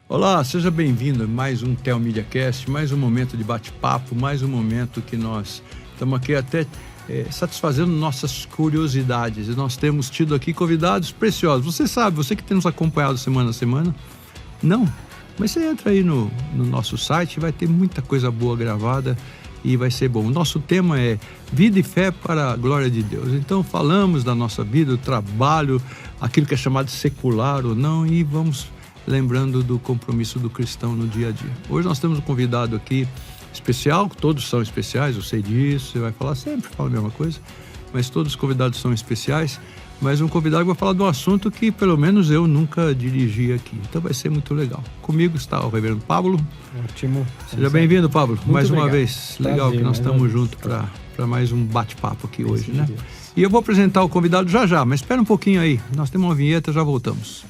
Olá, seja bem-vindo a mais um Tel MediaCast, mais um momento de bate-papo, mais um momento que nós estamos aqui até satisfazendo nossas curiosidades. E nós temos tido aqui convidados preciosos. Você sabe, você que tem nos acompanhado semana a semana, não, mas você entra aí no nosso site, vai ter muita coisa boa gravada e vai ser bom. O nosso tema é vida e fé para a glória de Deus. Então falamos da nossa vida, do trabalho, aquilo que é chamado secular ou não, e vamos lembrando do compromisso do cristão no dia a dia. Hoje nós temos um convidado aqui especial, todos são especiais, eu sei disso, você vai falar sempre, fala a mesma coisa, mas todos os convidados são especiais, mas um convidado que vai falar de um assunto que pelo menos eu nunca dirigi aqui, então vai ser muito legal. Comigo está o reverendo Pablo. Ótimo. Seja bem-vindo, Pablo, Muito mais uma obrigado. vez. Legal que nós estamos juntos para mais um bate-papo aqui hoje, né? Deus. E eu vou apresentar o convidado já, mas espera um pouquinho aí, nós temos uma vinheta, já voltamos.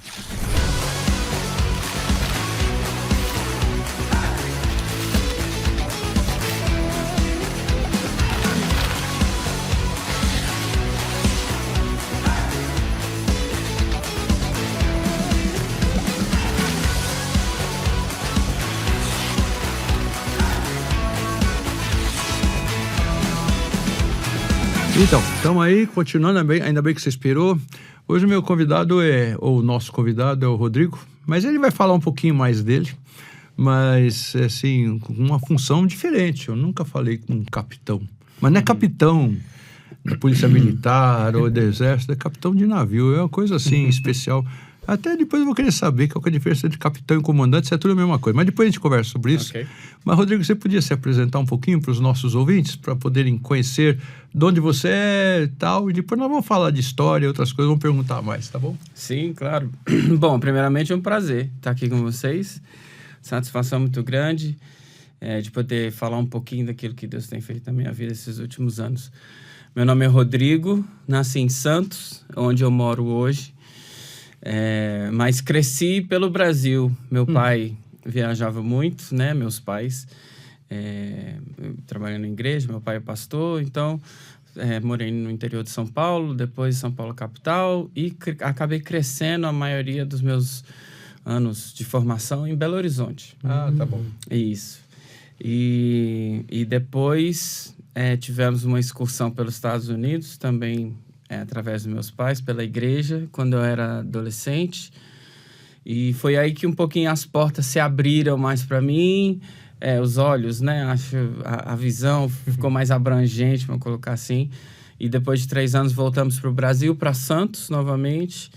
Então, estamos aí, continuando, ainda bem que você esperou. Hoje o meu convidado ou o nosso convidado é o Rodrigo, mas ele vai falar um pouquinho mais dele, mas, assim, com uma função diferente. Eu nunca falei com um capitão, mas não é capitão da Polícia Militar ou do Exército, é capitão de navio, é uma coisa, assim, especial. Até depois eu vou querer saber qual que é a diferença entre capitão e comandante, isso é tudo a mesma coisa. Mas depois a gente conversa sobre isso. Okay. Mas, Rodrigo, você podia se apresentar um pouquinho para os nossos ouvintes, para poderem conhecer de onde você é e tal, e depois nós vamos falar de história e outras coisas, vamos perguntar mais, tá bom? Sim, claro. Bom, primeiramente é um prazer estar aqui com vocês. Satisfação muito grande de poder falar um pouquinho daquilo que Deus tem feito na minha vida esses últimos anos. Meu nome é Rodrigo, nasci em Santos, onde eu moro hoje. Mas cresci pelo Brasil. Meu pai viajava muito, né? Meus pais trabalhando na igreja, meu pai é pastor, então morei no interior de São Paulo, depois São Paulo capital, e acabei crescendo a maioria dos meus anos de formação em Belo Horizonte. Ah, tá bom. Isso. E depois tivemos uma excursão pelos Estados Unidos, também através dos meus pais, pela igreja, quando eu era adolescente. E foi aí que um pouquinho as portas se abriram mais para mim, os olhos, né? Acho a visão ficou mais abrangente, vamos colocar assim. E depois de 3 anos voltamos para o Brasil, para Santos novamente.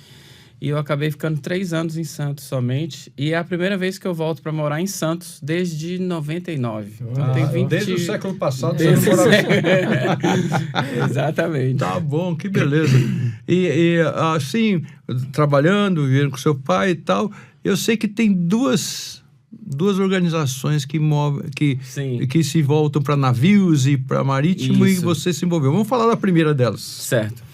E eu acabei ficando 3 anos em Santos somente. E é a primeira vez que eu volto para morar em Santos desde 99. Então tem 20... Desde o século passado desde você não mora Exatamente. Tá bom, que beleza. E assim, trabalhando, vivendo com seu pai e tal, eu sei que tem duas organizações que se voltam para navios e para marítimo. Isso. E você se envolveu. Vamos falar da primeira delas. Certo.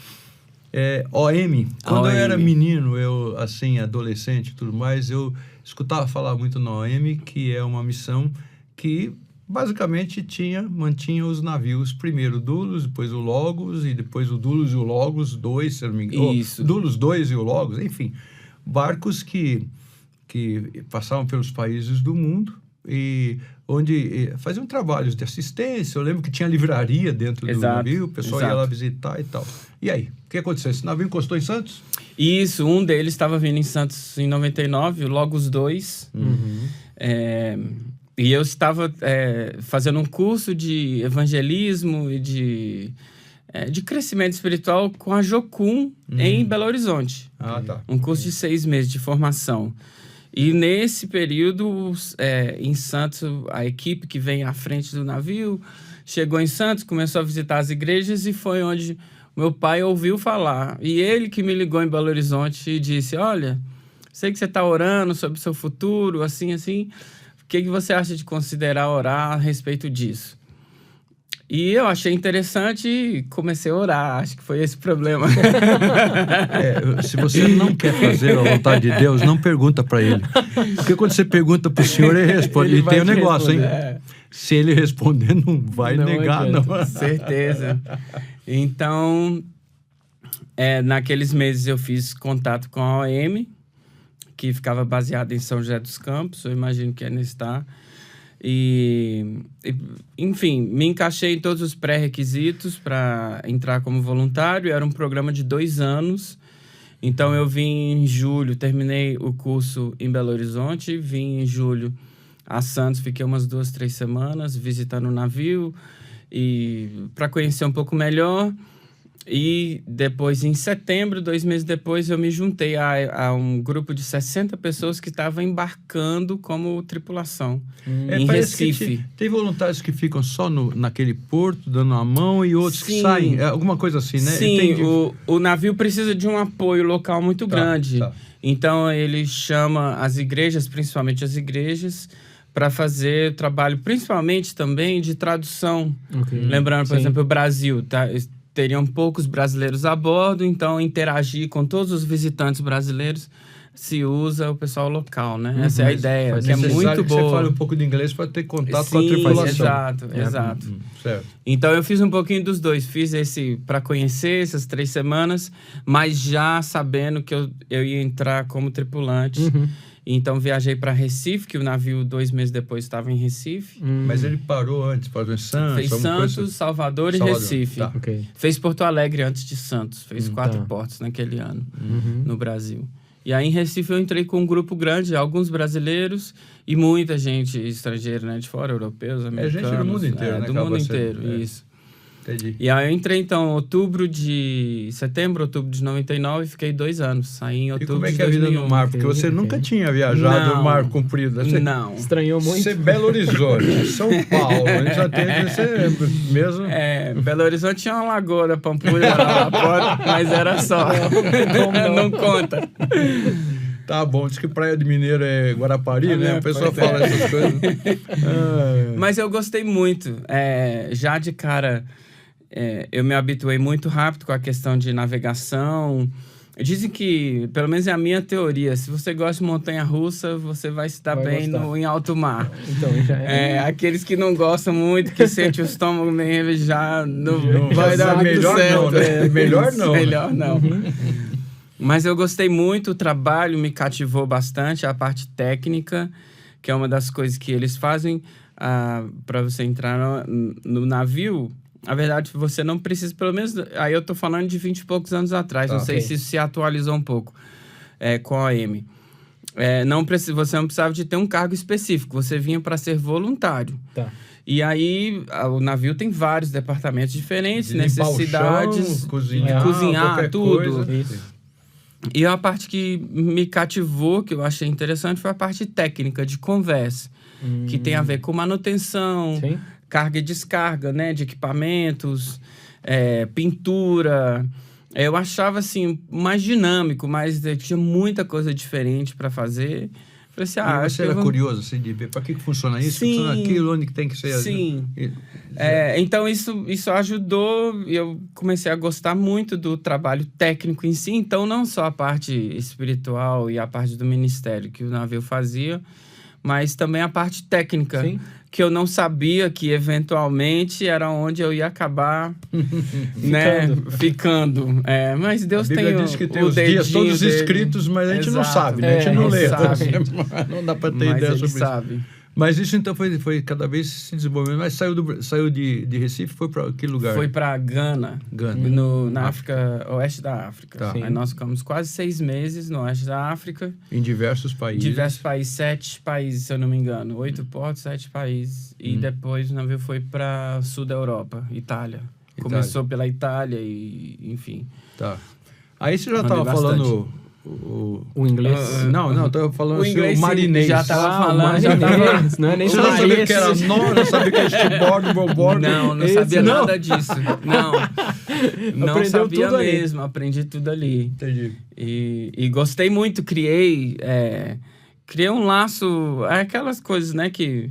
OM. Quando OM. eu era menino, assim, adolescente e tudo mais, eu escutava falar muito na OM, que é uma missão que basicamente mantinha os navios, primeiro o Dulos, depois o Logos, e depois o Dulos e o Logos 2, se eu não me engano. Isso. Dulos 2 e o Logos, enfim. Barcos que passavam pelos países do mundo e onde faziam trabalhos de assistência. Eu lembro que tinha livraria dentro do navio, o pessoal ia lá visitar e tal. E aí, o que aconteceu? Esse navio encostou em Santos? Isso, um deles estava vindo em Santos em 99, o Logos 2. E eu estava fazendo um curso de evangelismo e de crescimento espiritual com a Jocum em Belo Horizonte. Ah, tá. Um curso de 6 meses de formação. E nesse período, em Santos, a equipe que vem à frente do navio chegou em Santos, começou a visitar as igrejas e foi onde meu pai ouviu falar. E ele que me ligou em Belo Horizonte e disse, olha, sei que você está orando sobre o seu futuro, assim, assim. O que você acha de considerar orar a respeito disso? E eu achei interessante e comecei a orar. Acho que foi esse o problema. Se você não quer fazer a vontade de Deus, não pergunta para ele. Porque quando você pergunta para o Senhor, ele responde. Ele tem um negócio, hein? Se ele responder, não vai negar, não. Certeza. Então, naqueles meses eu fiz contato com a OM. que ficava baseado em São José dos Campos, eu imagino que ainda está. Enfim, me encaixei em todos os pré-requisitos para entrar como voluntário. Era um programa de 2 anos. Então, eu vim em julho, terminei o curso em Belo Horizonte, vim em julho a Santos, fiquei umas 2, 3 semanas visitando o navio e para conhecer um pouco melhor. E depois, em setembro, 2 meses depois, eu me juntei a um grupo de 60 pessoas que estavam embarcando como tripulação em Recife. Tem voluntários que ficam só naquele porto, dando a mão, e outros que saem. Alguma coisa assim, né? Sim, o navio precisa de um apoio local muito grande. Tá. Então, ele chama as igrejas, principalmente as igrejas, para fazer trabalho, principalmente também de tradução. Lembrando, por exemplo, o Brasil, tá? Teriam poucos brasileiros a bordo, então interagir com todos os visitantes brasileiros se usa o pessoal local, né? Essa é a ideia, que é muito boa. Você fala um pouco de inglês para ter contato com a tripulação. Exato. Certo. Então, eu fiz um pouquinho dos dois. Fiz esse para conhecer essas 3 semanas, mas já sabendo que eu ia entrar como tripulante. Então, viajei para Recife, que o navio 2 meses depois estava em Recife. Mas ele parou antes, parou em Santos? Fez Santos, Salvador e Recife. Tá. Fez Porto Alegre antes de Santos. Fez 4 portos naquele ano, no Brasil. E aí, em Recife, eu entrei com um grupo grande, alguns brasileiros e muita gente estrangeira, né? De fora, europeus, americanos. É gente do mundo inteiro, né? Do mundo inteiro, isso. Entendi. E aí eu entrei, então, setembro, outubro de 99, e fiquei 2 anos. Saí em outubro de 2001. E como é que é a vida no mar? Porque você nunca tinha viajado no mar comprido. Você não. Estranhou muito? Você Belo Horizonte, São Paulo, a gente já tem você mesmo... Belo Horizonte tinha uma lagoa da Pampulha lá fora, mas era só. Não conta. Tá bom, diz que Praia de Mineiro é Guarapari, né? O pessoal fala essas coisas. Mas eu gostei muito. Já de cara... eu me habituei muito rápido com a questão de navegação. Dizem que, pelo menos é a minha teoria, se você gosta de montanha-russa, você vai se dar bem em alto mar. Então, já aqueles que não gostam muito, que sentem o estômago meio já não vai dar muito melhor certo. Não, né? Melhor não. Melhor não. Mas eu gostei muito, o trabalho me cativou bastante, a parte técnica, que é uma das coisas que eles fazem para você entrar no navio. Na verdade, você não precisa, pelo menos... Aí eu tô falando de 20 e poucos anos atrás. Não sei se isso se atualizou um pouco com a OM. Você não precisava de ter um cargo específico. Você vinha para ser voluntário. Tá. E aí, o navio tem vários departamentos diferentes, necessidades... Cozinhar tudo. Isso. E a parte que me cativou, que eu achei interessante, foi a parte técnica, de conversa. Que tem a ver com manutenção... Sim. Carga e descarga, né, de equipamentos, pintura. Eu achava, assim, mais dinâmico, mas tinha muita coisa diferente para fazer. Falei assim, você era curioso, assim, de ver para que funciona isso, Sim, funciona aquilo, onde que tem que ser... Sim. Então, isso ajudou, e eu comecei a gostar muito do trabalho técnico em si. Então, não só a parte espiritual e a parte do ministério que o navio fazia, mas também a parte técnica. Sim. Que eu não sabia que, eventualmente, era onde eu ia acabar ficando. Mas Deus tem diz que tem os dias todos escritos, mas a gente não sabe, né? A gente não lê. Não dá para ter ideia sobre isso. Mas isso, então, foi cada vez se desenvolvendo. Mas saiu de Recife, foi para que lugar? Foi para Gana. Na África, oeste da África. Tá. Aí nós ficamos quase 6 meses no oeste da África. Em diversos países? 7 países, se eu não me engano. 8 portos, 7 países. E depois o navio foi para sul da Europa, Itália. Começou pela Itália e, enfim. Tá. Aí você já estava falando... O inglês? Não, estava falando o marinês. Já estava falando. Não é nem você não sabia que era não sabia que era steward, bowboard. Não sabia nada disso. Não sabia mesmo. Aprendi tudo ali. Entendi. E gostei muito, criei um laço, aquelas coisas, né, que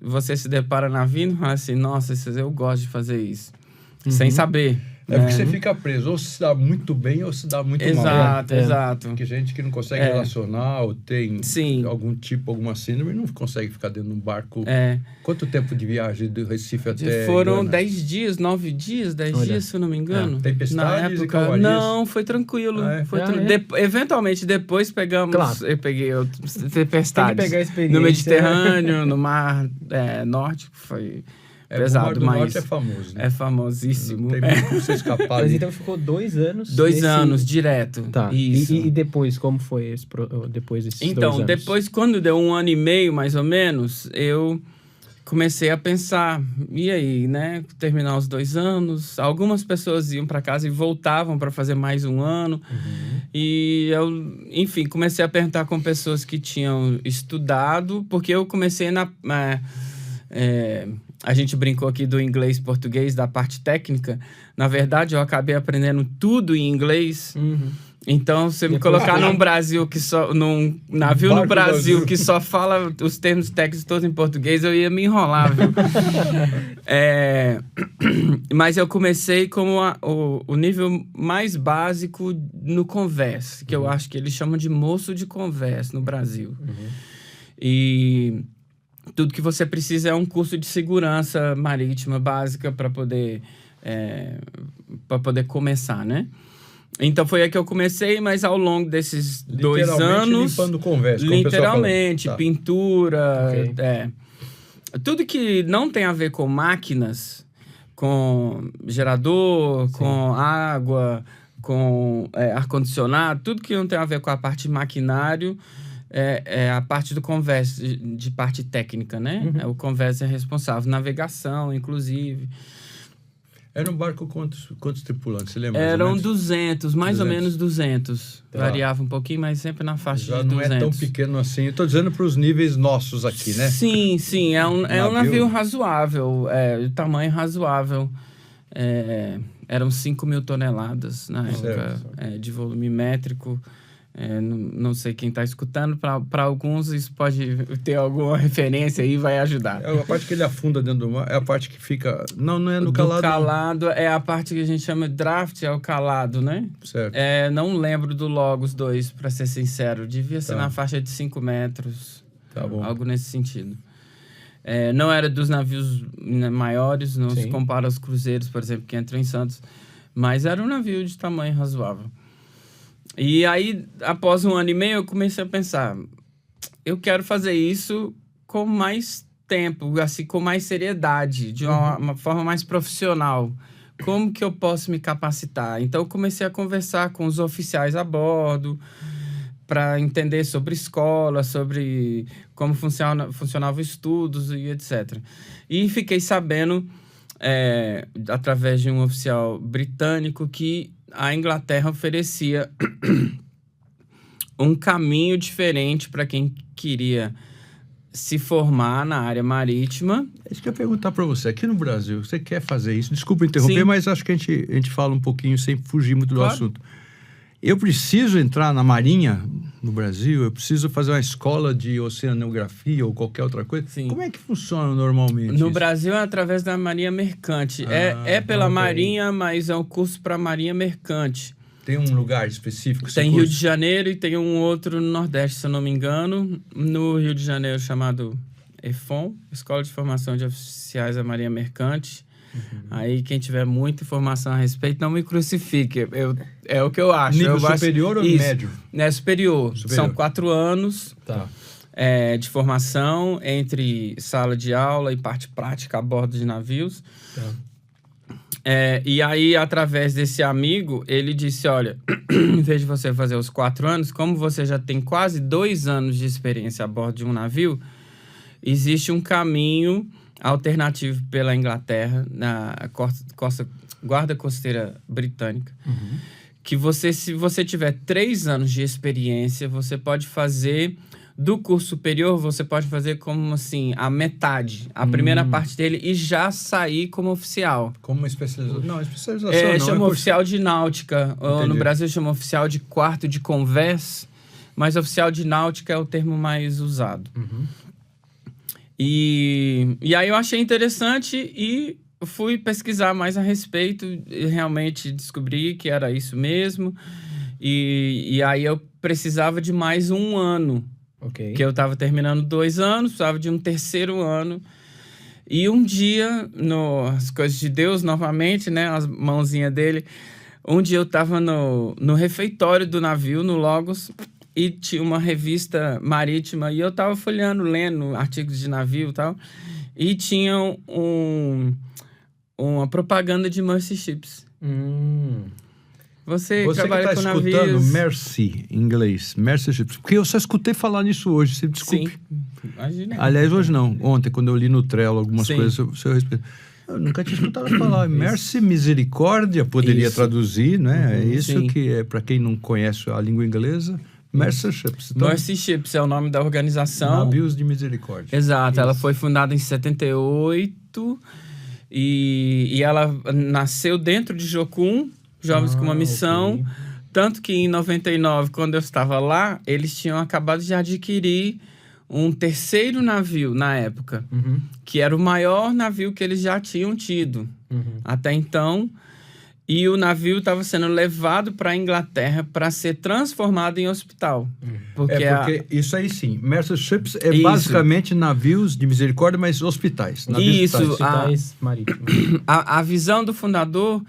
você se depara na vida e fala assim, nossa, eu gosto de fazer isso. Sem saber. É porque você fica preso, ou se dá muito bem ou se dá muito mal. Exato, exato. Porque gente que não consegue relacionar ou tem alguma síndrome não consegue ficar dentro de um barco. Quanto tempo de viagem do Recife até Foram Iguana? 10 dias, 9 dias, 10 dias, se eu não me engano. Tempestades na e época, calmarias? não, foi tranquilo. Eventualmente, depois pegamos... Claro. Eu peguei tempestades. Tem que pegar a experiência. No Mediterrâneo, no Mar Nórdico, foi... pesado, o Mar do mas Norte é famoso, né? é famosíssimo. Não tem muito como você escapar Mas ali. então ficou 2 anos. 2 anos direto. Tá. Isso. E depois, como foi depois desses 2 anos? Então, depois, quando deu 1 ano e meio, mais ou menos, eu comecei a pensar, e aí, né? Terminar os 2 anos. Algumas pessoas iam para casa e voltavam para fazer mais 1 ano. E eu, enfim, comecei a perguntar com pessoas que tinham estudado, porque eu comecei a gente brincou aqui do inglês e português, da parte técnica. Na verdade, eu acabei aprendendo tudo em inglês. Então, se me colocar num navio no Brasil que só fala os termos técnicos todos em português, eu ia me enrolar, viu? Mas eu comecei como o nível mais básico no Converse, que eu acho que eles chamam de moço de Converse no Brasil. E tudo que você precisa é um curso de segurança marítima básica para poder começar, né? Então foi aí que eu comecei, mas ao longo desses 2 anos... limpando Converse, literalmente, pintura... Okay. Tudo que não tem a ver com máquinas, com gerador, com água, com ar-condicionado, tudo que não tem a ver com a parte de maquinário... É a parte do Converse, de parte técnica, né? O Converse é responsável. Navegação, inclusive. Era um barco quantos tripulantes, você lembra? Eram 200, mais ou menos 200. Tá. Variava um pouquinho, mas sempre na faixa Já de 200. não é tão pequeno assim. Eu tô dizendo para os níveis nossos aqui, né? Sim, sim. É um navio razoável. De tamanho razoável. Eram 5.000 toneladas na época, de volume métrico. Não sei quem está escutando, para alguns isso pode ter alguma referência aí, vai ajudar. A parte que ele afunda dentro do mar, é a parte que fica... Não é no calado. Do calado é a parte que a gente chama de draft, é o calado, né? Certo. Não lembro do Logos 2, para ser sincero. Devia ser na faixa de 5 metros. Tá bom. Algo nesse sentido. Não era dos navios maiores, não se compara aos cruzeiros, por exemplo, que entram em Santos. Mas era um navio de tamanho razoável. E aí, após 1 ano e meio, eu comecei a pensar, eu quero fazer isso com mais tempo, assim, com mais seriedade, de uma forma mais profissional. Como que eu posso me capacitar? Então, eu comecei a conversar com os oficiais a bordo, para entender sobre escola, sobre como funcionavam estudos e etc. E fiquei sabendo, através de um oficial britânico, que a Inglaterra oferecia um caminho diferente para quem queria se formar na área marítima. Isso que eu ia perguntar para você. Aqui no Brasil, você quer fazer isso? Desculpa interromper, mas acho que a gente fala um pouquinho sem fugir muito do assunto. Eu preciso entrar na Marinha no Brasil? Eu preciso fazer uma escola de oceanografia ou qualquer outra coisa? Sim. Como é que funciona normalmente No isso? Brasil é através da Marinha Mercante. Pela Marinha, mas é um curso para Marinha Mercante. Tem um lugar específico? Tem Rio de Janeiro e tem um outro no Nordeste, se eu não me engano. No Rio de Janeiro, chamado EFON, Escola de Formação de Oficiais da Marinha Mercante. Aí, quem tiver muita informação a respeito, não me crucifique. É o que eu acho. Nível superior ou médio? Superior. São 4 anos de formação entre sala de aula e parte prática a bordo de navios. E aí, através desse amigo, ele disse, olha, em vez de você fazer os 4 anos, como você já tem quase 2 anos de experiência a bordo de um navio, existe um caminho alternativo pela Inglaterra, na Guarda Costeira Britânica, que se você tiver 3 anos de experiência, você pode fazer, do curso superior, você pode fazer como assim, a metade, a primeira parte dele, e já sair como oficial. Como uma especialização? Não, especialização não. Chama oficial de náutica. No Brasil chama oficial de quarto de Converse, mas oficial de náutica é o termo mais usado. E aí eu achei interessante e fui pesquisar mais a respeito e realmente descobri que era isso mesmo. E aí eu precisava de mais um ano. Ok. Que eu estava terminando 2 anos, precisava de um terceiro ano. E um dia, as coisas de Deus, novamente, né? As mãozinhas dele. Um dia eu estava no refeitório do navio, no Logos, e tinha uma revista marítima. E eu estava folheando, lendo artigos de navio e tal. E tinha uma propaganda de Mercy Ships. Você trabalha que com está escutando navios... Mercy, em inglês, Mercy Ships, porque eu só escutei falar nisso hoje, você desculpe. Sim, imagina. Aliás, hoje não, ontem, quando eu li no Trello algumas Sim. coisas, eu respeito. Eu nunca tinha escutado falar. Mercy, misericórdia, poderia Isso. traduzir, né? É isso Sim. que é, para quem não conhece a língua inglesa, Mercy Ships. Então, Mercy Ships é o nome da organização. navios de misericórdia. Exato, ela Isso. foi fundada em 78 e ela nasceu dentro de Jocum, Jovens com uma Missão. Ok. Tanto que em 99, quando eu estava lá, eles tinham acabado de adquirir um terceiro navio na época, que era o maior navio que eles já tinham tido até então. E o navio estava sendo levado para a Inglaterra para ser transformado em hospital. Porque isso aí sim. Mercy Ships é Isso. basicamente navios de misericórdia, mas hospitais. Navios Isso. hospitais. Hospitais marítimos. a visão do fundador,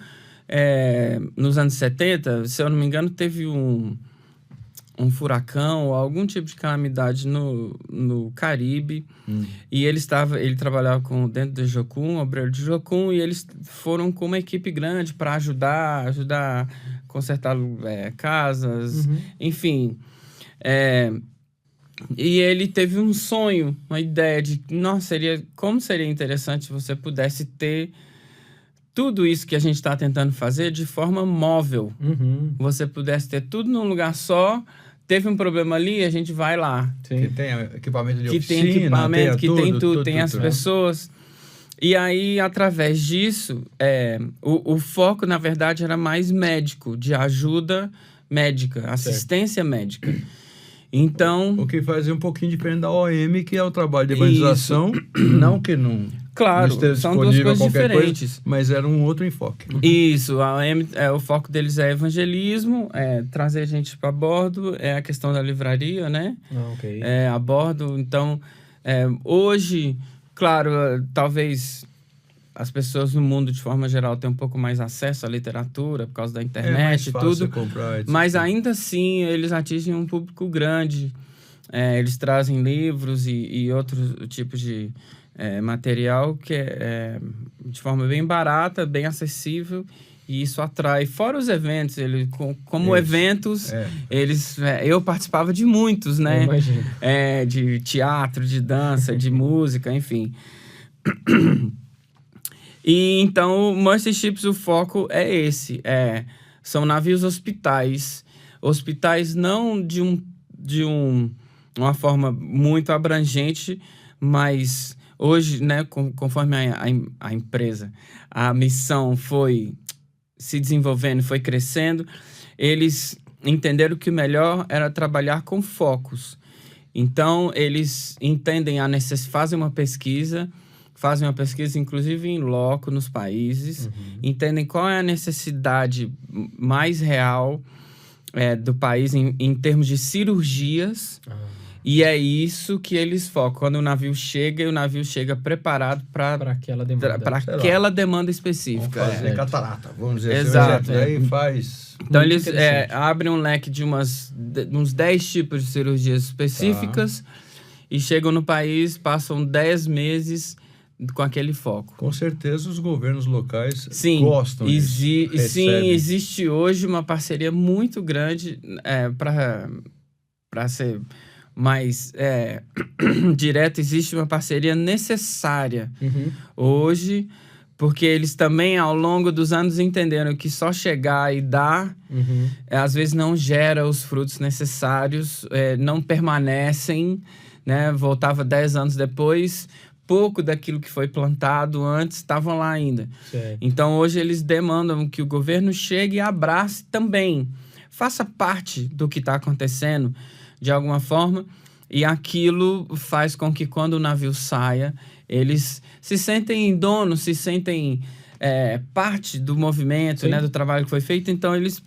nos anos 70, se eu não me engano, teve um furacão ou algum tipo de calamidade no Caribe. E ele trabalhava dentro do Jocum, obreiro de Jocum, e eles foram com uma equipe grande para ajudar a consertar casas, enfim. E ele teve um sonho, uma ideia de, nossa, como seria interessante se você pudesse ter tudo isso que a gente está tentando fazer de forma móvel. Você pudesse ter tudo num lugar só. Teve um problema ali, a gente vai lá. Que tem equipamento de Que oficina, tem equipamento, que tem tudo, tem as né? pessoas. E aí, através disso, o foco, na verdade, era mais médico, de ajuda médica, assistência médica. Então... O que fazia um pouquinho diferente da OM, que é o trabalho de evangelização. Não que não... Claro, esteja são duas disponível coisas qualquer diferentes. coisa, mas era um outro enfoque. Isso, o foco deles é evangelismo, trazer gente para bordo, é a questão da livraria, né? Ok. A bordo. Então, hoje, claro, talvez as pessoas no mundo, de forma geral, tenham um pouco mais acesso à literatura por causa da internet e tudo. Comprar, etc. Mas ainda assim, eles atingem um público grande. Eles trazem livros e outros tipos de material que é de forma bem barata, bem acessível, e isso atrai. Fora os eventos, como eventos, eu participava de muitos, né? Eu imagino. De teatro, de dança, de música, enfim. E então, o Mercy Ships, o foco é esse. São navios hospitais. Hospitais não de uma forma muito abrangente, mas hoje, né, conforme a empresa, a missão foi se desenvolvendo, foi crescendo, eles entenderam que o melhor era trabalhar com focos. Então, eles entendem fazem uma pesquisa inclusive em loco nos países, entendem qual é a necessidade mais real do país em termos de cirurgias. E é isso que eles focam. Quando o navio chega preparado para aquela demanda. Para aquela demanda específica. Vamos fazer catarata, vamos dizer Exato. assim. Aí faz... Então, eles abrem um leque de uns 10 tipos de cirurgias específicas e chegam no país, passam 10 meses com aquele foco. Com certeza os governos locais gostam disso. Sim, existe hoje uma parceria muito grande para ser mais direto. Existe uma parceria necessária hoje, porque eles também, ao longo dos anos, entenderam que só chegar e dar, às vezes não gera os frutos necessários, não permanecem, né? Voltava 10 anos depois, pouco daquilo que foi plantado antes estavam lá ainda. Certo. Então, hoje, eles demandam que o governo chegue e abrace também. Faça parte do que está acontecendo, de alguma forma. E aquilo faz com que quando o navio saia, eles se sentem donos, se sentem parte do movimento, né, do trabalho que foi feito. Então, eles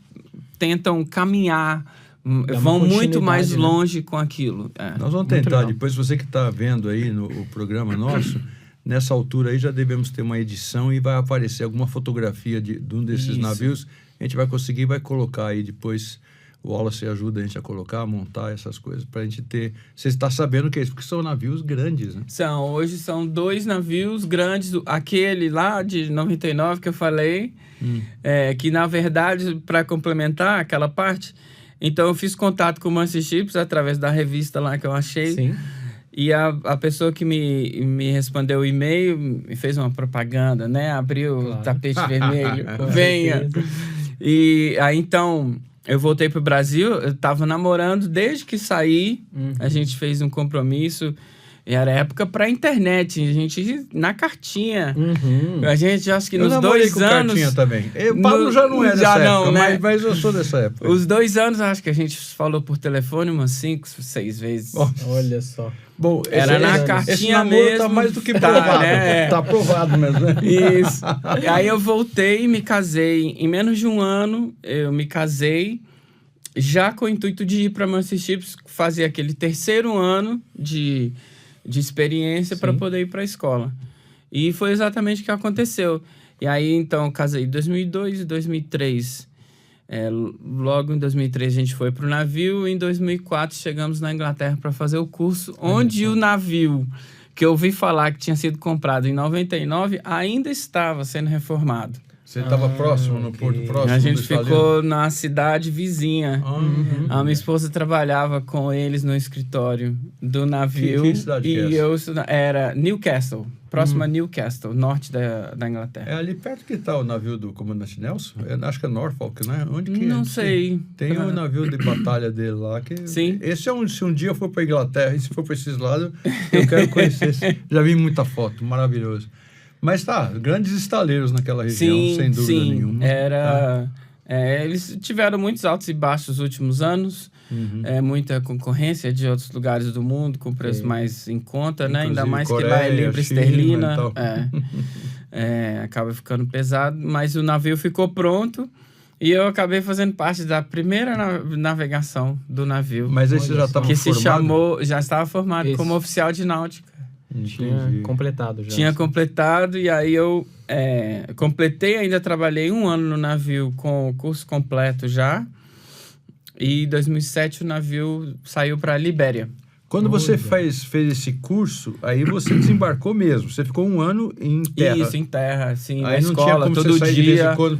tentam caminhar, vão muito mais longe com aquilo. Nós vamos tentar, depois você que está vendo aí o programa nosso, nessa altura aí já devemos ter uma edição e vai aparecer alguma fotografia de um desses navios. A gente vai conseguir, vai colocar aí depois. O Wallace ajuda a gente a colocar, a montar essas coisas para a gente ter... Você está sabendo o que é isso? Porque são navios grandes, né? Hoje são 2 navios grandes. Aquele lá de 99 que eu falei, que na verdade, para complementar aquela parte, então eu fiz contato com o Mercy Ships através da revista lá que eu achei. Sim. E a pessoa que me respondeu o e-mail me fez uma propaganda, né? Abriu o tapete vermelho. Venha! E aí, então... Eu voltei pro Brasil, eu tava namorando desde que saí, a gente fez um compromisso, e era época pra internet, a gente na cartinha. A gente, acho que nos 2 anos... cartinha também. O Pablo já não é dessa época, né? mas eu sou dessa época. Os 2 anos, acho que a gente falou por telefone umas 5, 6 vezes. Olha só. Bom, era na cartinha mesmo. Tá mais do que provado. Né? Tá aprovado mesmo, né? Isso. Aí eu voltei e me casei. Em menos de 1 ano, eu me casei, já com o intuito de ir para Mercy Ships, fazer aquele 3º ano de experiência para poder ir para a escola. E foi exatamente o que aconteceu. E aí, então, eu casei em 2002 e 2003. Logo em 2003 a gente foi para o navio, e em 2004 chegamos na Inglaterra para fazer o curso, onde o navio que eu ouvi falar que tinha sido comprado em 99 ainda estava sendo reformado. Você estava próximo, no porto próximo? A gente ficou na cidade vizinha. A minha esposa trabalhava com eles no escritório do navio. Que cidade e que é essa? Era Newcastle, próximo a Newcastle, norte da Inglaterra. É ali perto que está o navio do comandante Nelson? Acho que é Norfolk, né? Onde que Não sei. Tem um navio de batalha dele lá. Sim. Esse se um dia eu for para Inglaterra e se for para esses lados, eu quero conhecer. Já vi muita foto, maravilhoso. Mas grandes estaleiros naquela região, sem dúvida nenhuma. Eles tiveram muitos altos e baixos nos últimos anos, muita concorrência de outros lugares do mundo, com preço mais em conta, né? Ainda mais Coreia, que lá é libra esterlina. Então. Acaba ficando pesado, mas o navio ficou pronto e eu acabei fazendo parte da primeira navegação do navio. Mas aí você já estava formado? Já estava formado como oficial de náutica. Tinha completado já. Tinha completado, e aí eu completei, ainda trabalhei 1 ano no navio com o curso completo já. E em 2007 o navio saiu para a Libéria. Quando você fez esse curso, aí você desembarcou mesmo. Você ficou 1 ano em terra. Isso, em terra, sim, aí na não escola, tinha como todo você sair dia. de vez em quando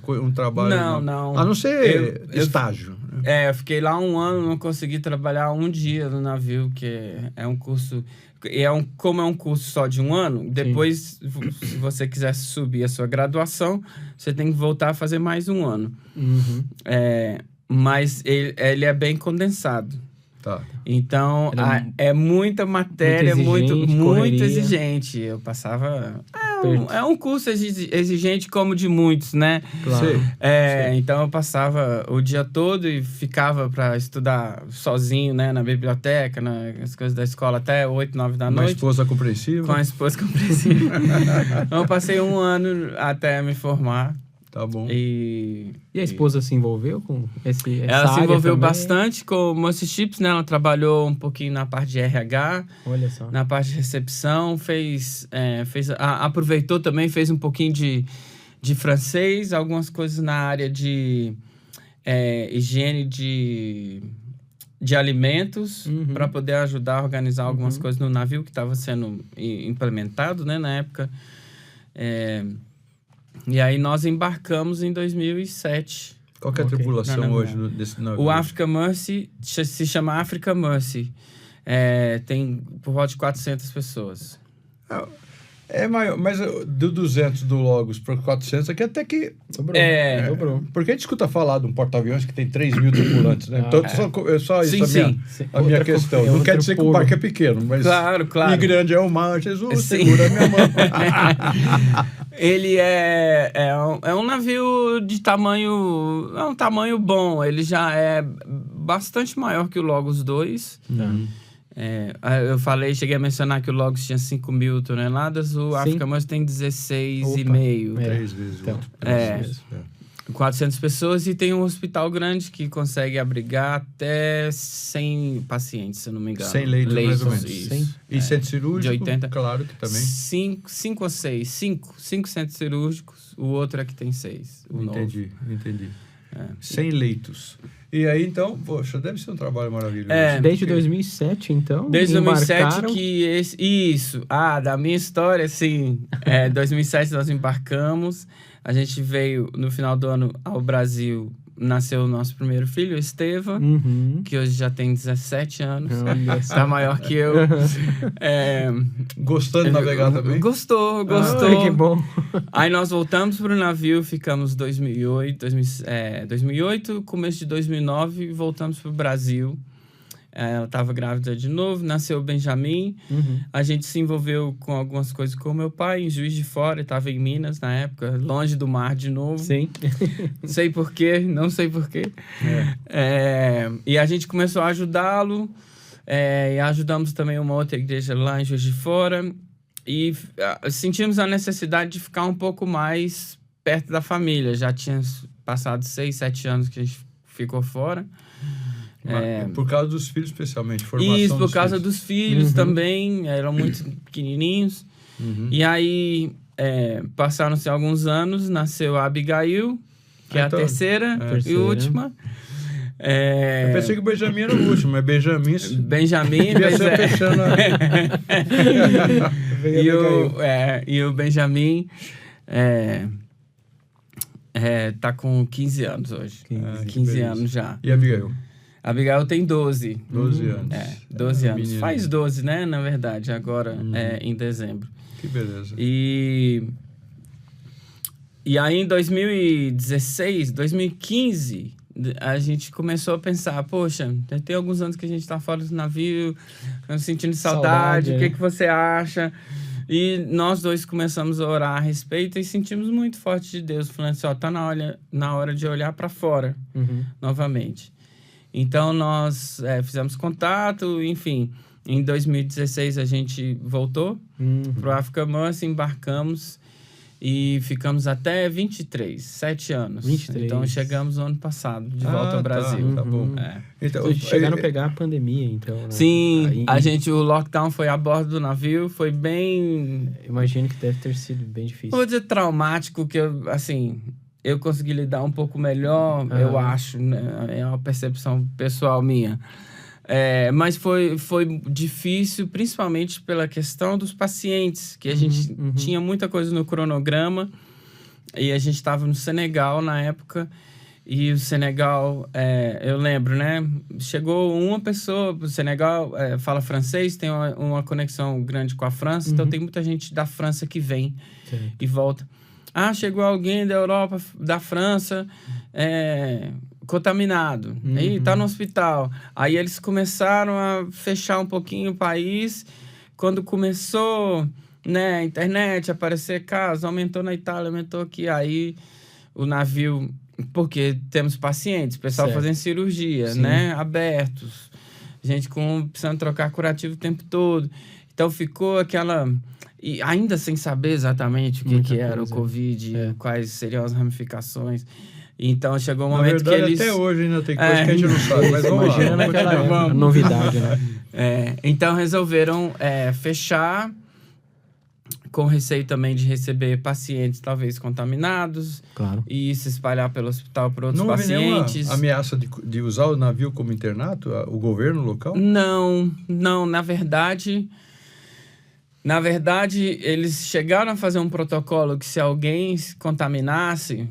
para um trabalho? Não. A não ser estágio. Eu fiquei lá 1 ano, não consegui trabalhar 1 dia no navio, que é um curso... como é um curso só de 1 ano, depois, se você quiser subir a sua graduação, você tem que voltar a fazer mais 1 ano. Mas ele é bem condensado. Tá. Então, é muita matéria, muito exigente. Eu passava... É um curso exigente como de muitos, né? Claro. Então, eu passava o dia todo e ficava para estudar sozinho, né? Na biblioteca, nas coisas da escola, até 8, 9 da noite. Com a esposa compreensiva? Com a esposa compreensiva. Então, eu passei 1 ano até me formar. Tá bom. E a esposa se envolveu com essa Ela se envolveu também? Bastante com o Mercy Ships, né? Ela trabalhou um pouquinho na parte de RH. Olha só. Na parte de recepção, aproveitou também, fez um pouquinho de francês, algumas coisas na área de higiene de alimentos, para poder ajudar a organizar algumas coisas no navio que estava sendo implementado, né, na época. E aí nós embarcamos em 2007. Qual que é a tripulação hoje desse navio? O Africa Mercy se chama Africa Mercy. Tem por volta de 400 pessoas. É maior, mas do 200 do Logos para 400 aqui até que... Dobrou. Porque a gente escuta falar de um porta-aviões que tem 3.000 tripulantes, né? Então, só isso a minha questão. Não quer dizer que o barco é pequeno, mas... Claro. E grande é o mar, Jesus, segura a minha mão. Ele é um navio de tamanho... É um tamanho bom. Ele já é bastante maior que o Logos 2. Cheguei a mencionar que o Logos tinha 5 mil toneladas, o Africa Must tem 16,5. 3 vezes o outro. 400 pessoas e tem um hospital grande que consegue abrigar até 100 pacientes, se eu não me engano. 100 leitos, mais ou menos. Isso. E centro cirúrgico? De 80. Claro que também. 5 ou 6. 5 centros cirúrgicos, o outro é que tem 6. Entendi. 100 leitos. E aí, então, poxa, deve ser um trabalho maravilhoso. Desde 2007, então? Desde 2007 que... Isso. Da minha história, assim, 2007 nós embarcamos. A gente veio, no final do ano, ao Brasil. Nasceu o nosso primeiro filho, o Estevam, que hoje já tem 17 anos. Tá maior que eu. Gostando de navegar também? Gostou. Que bom. Aí nós voltamos pro navio, ficamos 2008, começo de 2009, e voltamos pro Brasil. Ela estava grávida de novo, nasceu o Benjamin. A gente se envolveu com algumas coisas com o meu pai, em Juiz de Fora, estava em Minas na época, longe do mar de novo. Sim. Sei porquê, não sei porquê. E a gente começou a ajudá-lo, e ajudamos também uma outra igreja lá em Juiz de Fora. E sentimos a necessidade de ficar um pouco mais perto da família. Já tinha passado 6, 7 anos que a gente ficou fora. Por causa dos filhos, especialmente, formação. Isso, por causa dos filhos também, eram muito pequenininhos. E aí, passaram-se alguns anos, nasceu a Abigail, que é a terceira e última. Eu pensei que o Benjamin era o último, mas Benjamin... fechando e o Benjamin tá com 15 anos hoje. 15 anos já. E a Abigail? A Abigail tem 12. 12 anos. 12 anos. Menina. Faz 12, né? Na verdade, agora em dezembro. Que beleza. E aí, em 2016, 2015, a gente começou a pensar, poxa, tem alguns anos que a gente tá fora do navio, sentindo saudade, o que você acha? E nós dois começamos a orar a respeito e sentimos muito forte de Deus, falando assim, tá na hora de olhar para fora, novamente. Então, nós fizemos contato, enfim. Em 2016, a gente voltou para o Africa Must, embarcamos e ficamos até 7 anos. 23. Então, chegamos no ano passado, de volta ao Brasil. Tá bom. Então, vocês chegaram a pegar a pandemia, então, né? Sim, o lockdown foi a bordo do navio, foi bem... Imagino que deve ter sido bem difícil. Vou dizer traumático, que eu consegui lidar um pouco melhor, eu acho, né? É uma percepção pessoal minha. Mas foi difícil, principalmente pela questão dos pacientes, que a gente tinha muita coisa no cronograma, e a gente estava no Senegal na época, e o Senegal, eu lembro, né? Chegou uma pessoa, o Senegal fala francês, tem uma conexão grande com a França, então tem muita gente da França que vem e volta. Chegou alguém da Europa, da França, contaminado. Aí tá no hospital. Aí eles começaram a fechar um pouquinho o país. Quando começou, né, a internet, aparecer casos, aumentou na Itália, aumentou aqui. Aí o navio, porque temos pacientes, pessoal fazendo cirurgia, né, abertos. Gente precisando trocar curativo o tempo todo. Então ficou aquela... E ainda sem saber exatamente o que era o Covid, quais seriam as ramificações. Então, chegou um momento que eles... até hoje ainda tem coisa que a gente não sabe, mas vamos imagina lá. Naquela novidade, né? Então, resolveram fechar, com receio também de receber pacientes talvez contaminados. Claro. E se espalhar pelo hospital para outros pacientes. Não houve nenhuma ameaça de usar o navio como internato, o governo local? Não, Na verdade, eles chegaram a fazer um protocolo que se alguém se contaminasse,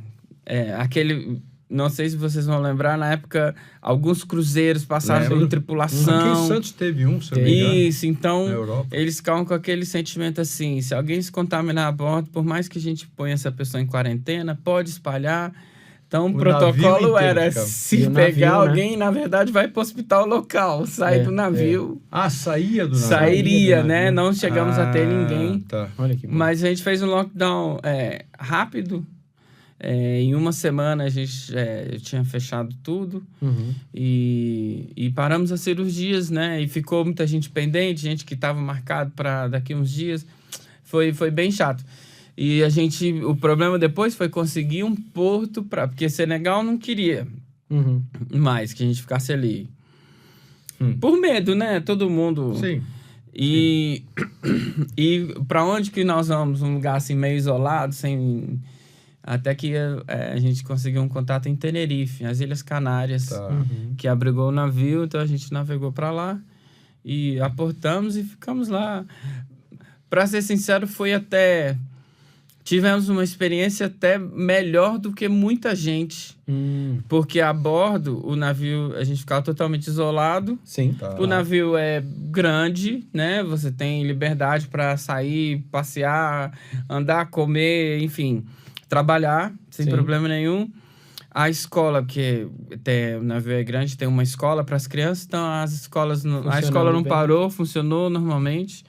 não sei se vocês vão lembrar, na época, alguns cruzeiros passaram por tripulação. Aqui em Santos teve um, se eu não me engano. Isso, então, eles ficam com aquele sentimento assim, se alguém se contaminar a bordo, por mais que a gente ponha essa pessoa em quarentena, pode espalhar. Então, o protocolo era, se pegar alguém, na verdade, vai para o hospital local, sai do navio. Saía do navio? Sairia, né? Não chegamos a ter ninguém. Tá. Olha que bom. Mas a gente fez um lockdown rápido Em uma semana a gente tinha fechado tudo e paramos as cirurgias, né? E ficou muita gente pendente, gente que estava marcado para daqui uns dias. Foi bem chato. E o problema depois foi conseguir um porto porque Senegal não queria mais que a gente ficasse ali. Por medo, né? Todo mundo... Sim. E para onde que nós vamos? Um lugar assim meio isolado, sem... Até que a gente conseguiu um contato em Tenerife, as Ilhas Canárias, que abrigou o navio. Então a gente navegou para lá e aportamos e ficamos lá. Para ser sincero, tivemos uma experiência até melhor do que muita gente. Porque a bordo, o navio, a gente ficava totalmente isolado. Sim. O navio é grande, né? Você tem liberdade para sair, passear, andar, comer, enfim, trabalhar sem problema nenhum. A escola, porque o navio é grande, tem uma escola para as crianças, então a escola não parou, funcionou normalmente.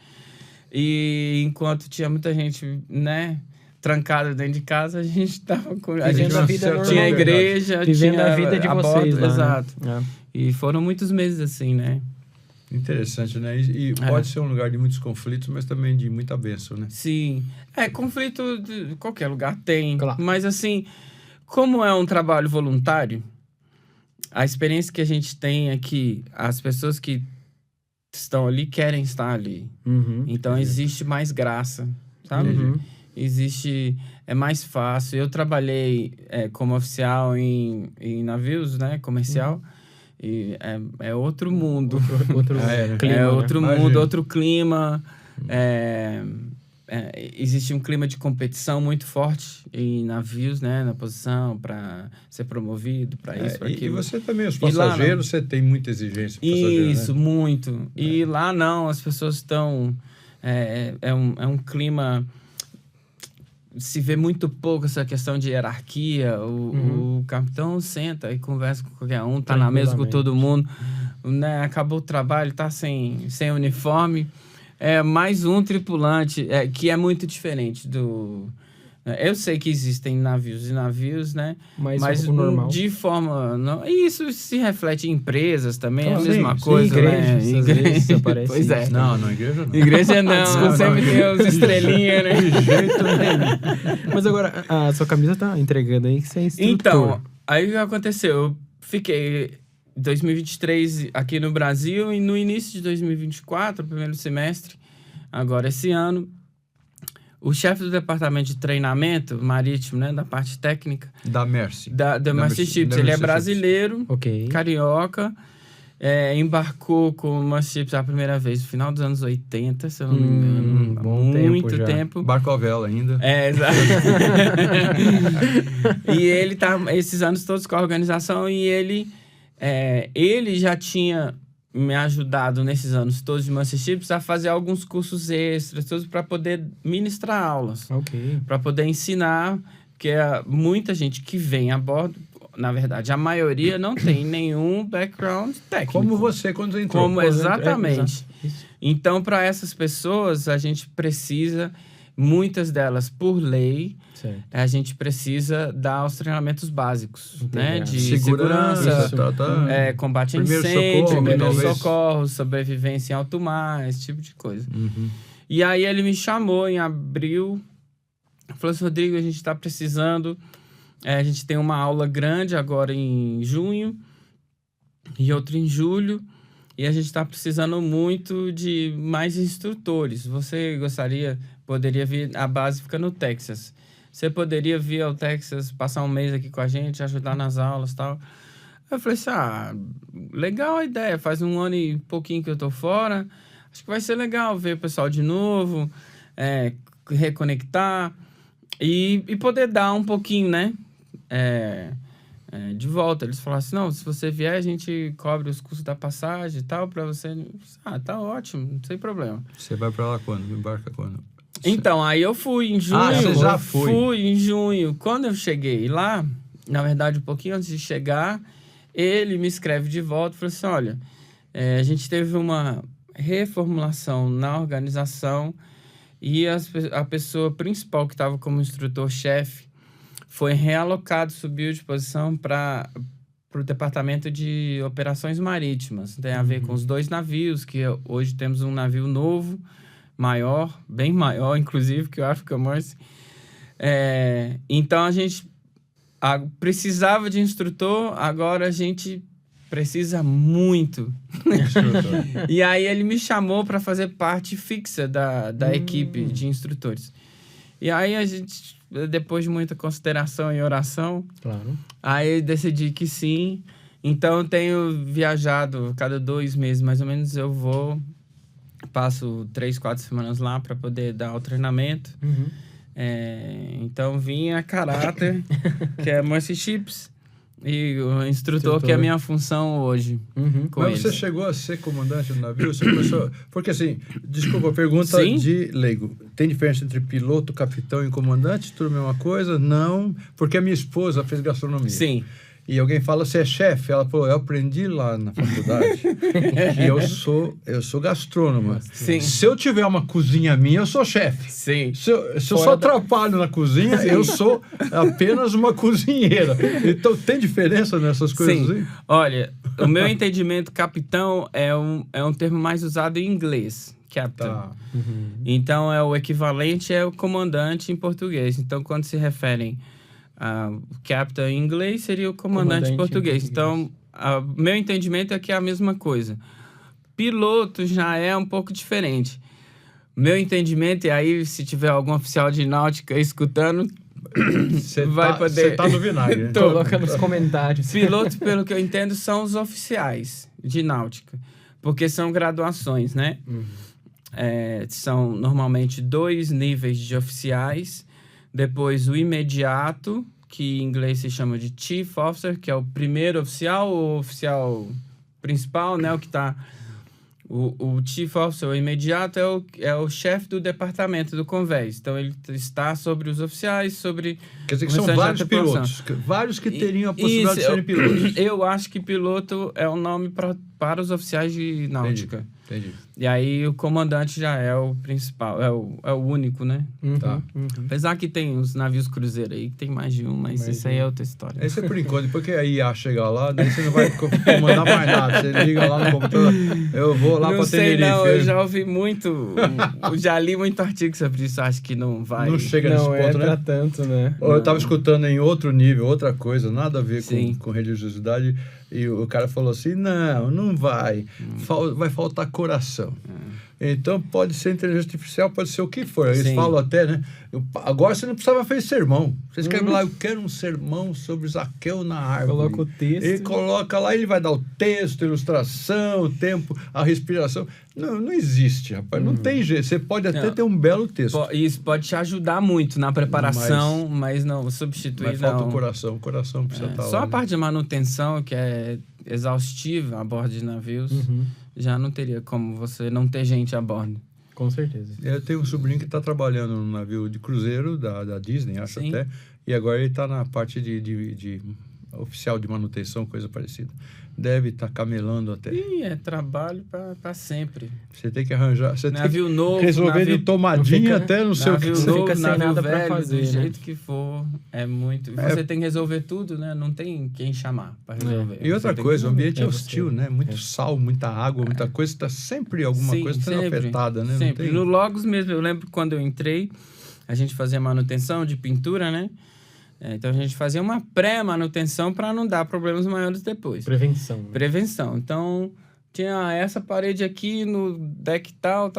E enquanto tinha muita gente, né, trancada dentro de casa, a gente estava vivendo a vida normal. Tinha igreja, vivendo a vida de vocês lá, exato. Né? E foram muitos meses assim, né? Interessante, né? E pode ser um lugar de muitos conflitos, mas também de muita bênção, né? Sim. Conflito de qualquer lugar tem. Claro. Mas assim, como é um trabalho voluntário, a experiência que a gente tem é que as pessoas que estão ali querem estar ali. Então existe mais graça, sabe? É mais fácil. Eu trabalhei como oficial em navios, né? Comercial. E é outro mundo. Outro clima, é outro mundo, Imagina. outro clima. Existe um clima de competição muito forte em navios, né? Na posição, para ser promovido, para isso, para aquilo. E você também, os passageiros, você tem muita exigência para passageiros, Isso, né? muito. E lá não, as pessoas estão... É um clima... Se vê muito pouco essa questão de hierarquia. O capitão senta e conversa com qualquer um, tá na mesa com todo mundo, né? Acabou o trabalho, tá sem uniforme. É mais um tripulante, que é muito diferente do... Eu sei que existem navios e navios, né? Mas normal. De forma... Isso se reflete em empresas também, a Sim, mesma coisa, igrejas, né? às vezes aparece Pois é. isso. Não, igreja não. Igreja não, sempre tem os estrelinhas, né? De jeito nenhum. Mas agora, a sua camisa tá entregando aí que você é instrutor. Então, aí o que aconteceu? Eu fiquei 2023 aqui no Brasil e no início de 2024, primeiro semestre, agora esse ano, o chefe do departamento de treinamento marítimo, né, da parte técnica... Da Mercy. Da Mercy Ships. Ele é brasileiro, carioca, embarcou com o Mercy Ships a primeira vez no final dos anos 80, se eu não me engano. Muito tempo. Barco à vela ainda. Exato. E ele tá esses anos todos com a organização e ele já tinha me ajudado nesses anos todos de Mercy Ships a fazer alguns cursos extras, todos para poder ministrar aulas. Para poder ensinar, porque muita gente que vem a bordo, na verdade, a maioria não tem nenhum background técnico. Como você quando entrou. Exatamente. Então, para essas pessoas, a gente precisa, muitas delas por lei, a gente precisa dar os treinamentos básicos, né? De segurança, combate a incêndio, primeiros socorros, sobrevivência em alto mar, esse tipo de coisa. E aí ele me chamou em abril, falou assim, Rodrigo, a gente está precisando, a gente tem uma aula grande agora em junho e outra em julho, e a gente está precisando muito de mais instrutores. Você poderia vir, a base fica no Texas. Você poderia vir ao Texas, passar um mês aqui com a gente, ajudar nas aulas e tal. Eu falei assim, legal a ideia, faz 1 ano e pouquinho que eu tô fora, acho que vai ser legal ver o pessoal de novo, reconectar e poder dar um pouquinho, né, de volta. Eles falaram assim, não, se você vier, a gente cobre os custos da passagem e tal, pra você... tá ótimo, não tem problema. Você vai pra lá quando? Embarca quando? Então, aí eu fui em junho. Você já foi? Fui em junho. Quando eu cheguei lá, na verdade, um pouquinho antes de chegar, ele me escreve de volta e falou assim, olha, a gente teve uma reformulação na organização e a pessoa principal que estava como instrutor-chefe foi realocado, subiu de posição para o Departamento de Operações Marítimas. Tem a ver com os 2 navios, que hoje temos um navio novo, maior, bem maior, inclusive, que o Africa Mercy. Então, a gente precisava de instrutor, agora a gente precisa muito. E aí, ele me chamou para fazer parte fixa da equipe de instrutores. E aí, a gente, depois de muita consideração e oração, claro, aí decidi que sim. Então, eu tenho viajado cada 2 meses, mais ou menos, eu passo 3, 4 semanas lá para poder dar o treinamento. Então, vim a caráter, que é Mercy Ships, e o instrutor, que é a minha função hoje. Mas você chegou a ser comandante do navio? Você começou... Porque assim, desculpa, pergunta de leigo. Tem diferença entre piloto, capitão e comandante? Tudo a mesma coisa? Não, porque a minha esposa fez gastronomia. Sim. E alguém fala, você é chefe? Ela falou, eu aprendi lá na faculdade que eu sou gastrônoma. Sim. Se eu tiver uma cozinha minha, eu sou chefe. Sim. Se eu só atrapalho na cozinha, eu sou apenas uma cozinheira. Então, tem diferença nessas coisas? Sim. Aí? Olha, o meu entendimento, capitão, é um termo mais usado em inglês. Captain. Tá. Então, o equivalente é o comandante em português. Então, quando se referem... captain em inglês seria o comandante em português. Então, meu entendimento é que é a mesma coisa. Piloto já é um pouco diferente. Meu entendimento, e aí, se tiver algum oficial de náutica escutando, vai poder... Você tá no vinagre, né? Coloca nos comentários. Piloto, pelo que eu entendo, são os oficiais de náutica. Porque são graduações, né? São, normalmente, 2 níveis de oficiais. Depois, o imediato, que em inglês se chama de Chief Officer, que é o primeiro oficial, ou oficial principal, né? O que está... O Chief Officer, o imediato, é o chefe do departamento do convés. Então, ele está sobre os oficiais, sobre... Quer dizer que são vários pilotos. Vários que teriam a possibilidade de serem pilotos. Eu acho que piloto é um nome para os oficiais de náutica. Entendi. E aí, o comandante já é o principal, é o único, né? Tá. Apesar que tem os navios cruzeiro aí, que tem mais de um, mas isso aí é outra história. Esse é por enquanto, porque a IA chegar lá, daí você não vai comandar mais nada. Você liga lá no computador, eu vou lá para Tenerife. Não, eu já ouvi muito, já li muito artigo sobre isso, acho que não vai. Não chega nesse ponto, pra né? tanto, né? Eu tava escutando em outro nível, outra coisa, nada a ver com religiosidade, e o cara falou assim, não vai, vai faltar coração. Então, pode ser inteligência artificial, pode ser o que for. Eles falam até, né? Agora você não precisava fazer sermão. Você escreve lá, eu quero um sermão sobre Zaqueu na árvore. Coloca o texto. Ele coloca lá, ele vai dar o texto, a ilustração, o tempo, a respiração. Não existe, rapaz. Não tem jeito. Você pode até ter um belo texto. Isso pode te ajudar muito na preparação, mas não substituir, mas falta o coração. O coração precisa estar lá. Só a parte de manutenção, que é exaustiva a bordo de navios, já não teria como você não ter gente a bordo. Com certeza. Eu tenho um sobrinho que está trabalhando no navio de cruzeiro da Disney, acho até. E agora ele está na parte de oficial de manutenção, coisa parecida. Deve estar camelando até. Sim, é trabalho para sempre. Você tem que arranjar... Você navio tem que novo, resolver de tomadinha até não sei o que. Navio novo, fica sem navio nada velho, pra fazer, do né? jeito que for, é muito... Você tem que resolver tudo, né? Não tem quem chamar para resolver. E outra coisa, o ambiente é hostil, né? Muito É. sal, muita água, muita coisa. Está sempre alguma coisa sendo afetada, né? Sempre. Não tem... No Logos mesmo, eu lembro quando eu entrei, a gente fazia manutenção de pintura, né? Então, a gente fazia uma pré-manutenção para não dar problemas maiores depois. Prevenção. Né? Prevenção. Então, tinha essa parede aqui no deck tal.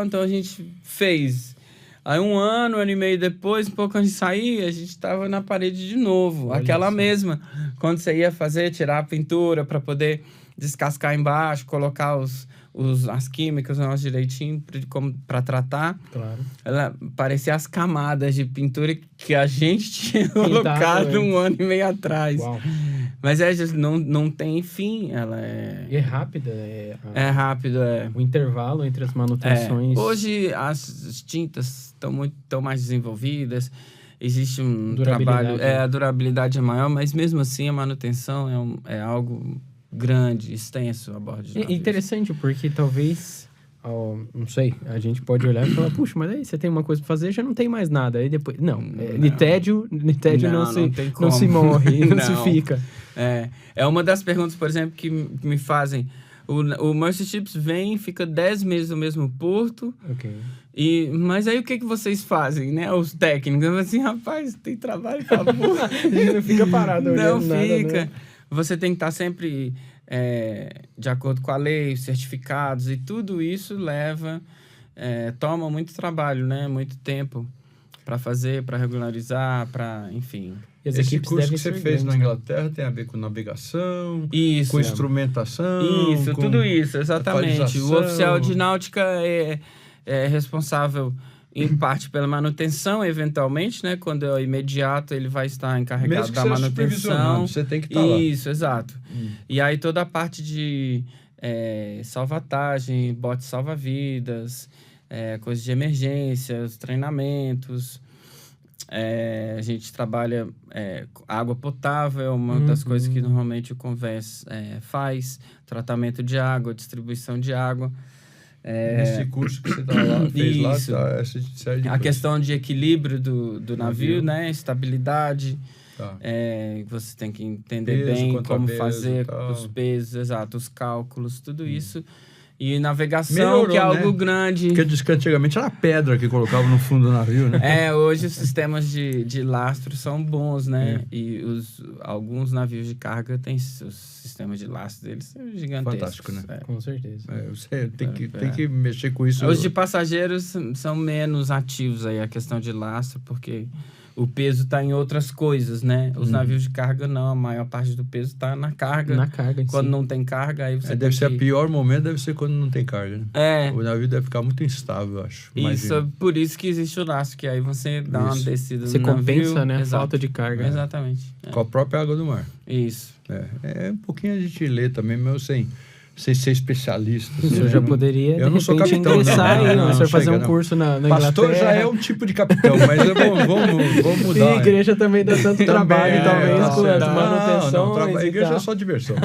Então, a gente fez. Aí, um ano e meio depois, um pouco antes de sair, a gente estava na parede de novo. Olha aquela isso. mesma. Quando você ia fazer, tirar a pintura para poder descascar embaixo, colocar as químicas direitinho para tratar. Claro. Ela parecia as camadas de pintura que a gente tinha colocado antes. 1 ano e meio atrás. Uau. Mas não tem fim, ela é... E é rápida. É rápido, é. O intervalo entre as manutenções. Hoje as tintas estão mais desenvolvidas, existe um Durabilidade, trabalho... né? A durabilidade é maior, mas mesmo assim a manutenção é algo grande, extenso a bordo de É navios. interessante, porque talvez não sei, a gente pode olhar e falar, puxa, mas aí você tem uma coisa pra fazer, já não tem mais nada. Aí depois, de tédio não se morre, não se fica. É uma das perguntas, por exemplo, que me fazem. O Mercy Ships vem, fica 10 meses no mesmo porto. Ok. Mas aí o que vocês fazem, né? Os técnicos, assim, rapaz, tem trabalho pra burro. A gente não fica parado olhando Não fica. nada, né? Você tem que estar sempre de acordo com a lei, certificados, e tudo isso toma muito trabalho, né? Muito tempo para fazer, para regularizar, para, enfim. E as Esse equipes curso devem que você ser fez grandes, na né? Inglaterra tem a ver com navegação, Isso. com instrumentação. Isso, com tudo isso, exatamente. atualização. O oficial de náutica é responsável, em parte, pela manutenção, eventualmente, né? Quando é imediato, ele vai estar encarregado Mesmo que da seja manutenção. supervisionando, você tem que estar lá. Isso, exato. E aí toda a parte de salvatagem, bote salva-vidas, coisas de emergência, os treinamentos. A gente trabalha água potável, é uma das coisas que normalmente o Convés faz. Tratamento de água, distribuição de água. Nesse curso que você fez lá, Isso. essa série de A coisas. questão de equilíbrio do navio, né? Estabilidade. Tá. Você tem que entender Peso, bem como contrapeso, fazer tal. os pesos, exato, os cálculos, tudo isso. E navegação, Melhorou, que é algo né? grande. Porque diz que antigamente era pedra que colocava no fundo do navio, né? Hoje os sistemas de lastro são bons, né? E alguns navios de carga têm os sistemas de lastro deles são gigantescos. Fantástico, né? Com certeza. Você tem que mexer com isso. Os de passageiros são menos ativos aí, a questão de lastro, porque o peso está em outras coisas, né? Os navios de carga não, a maior parte do peso está na carga. Na carga em Quando si. não tem carga, aí você Deve tem ser que... o pior momento, deve ser quando não tem carga, né? É. O navio deve ficar muito instável, eu acho. Isso, Imagino. por isso que existe o lastro, que aí você dá uma Isso. descida Você no navio. compensa, né? A Exato. falta de carga. Exatamente. Com a própria água do mar. Isso. Um pouquinho a gente lê também, mas sem ser especialista. O senhor já poderia, Eu de não sou repente, capitão, ingressar não. aí, Não, o senhor fazer chega, um não. curso na Pastor Inglaterra. já é um tipo de capitão, mas vamos mudar. E a igreja também dá tanto trabalho, talvez, tá com certo. as manutenções A e igreja tal. é só diversão.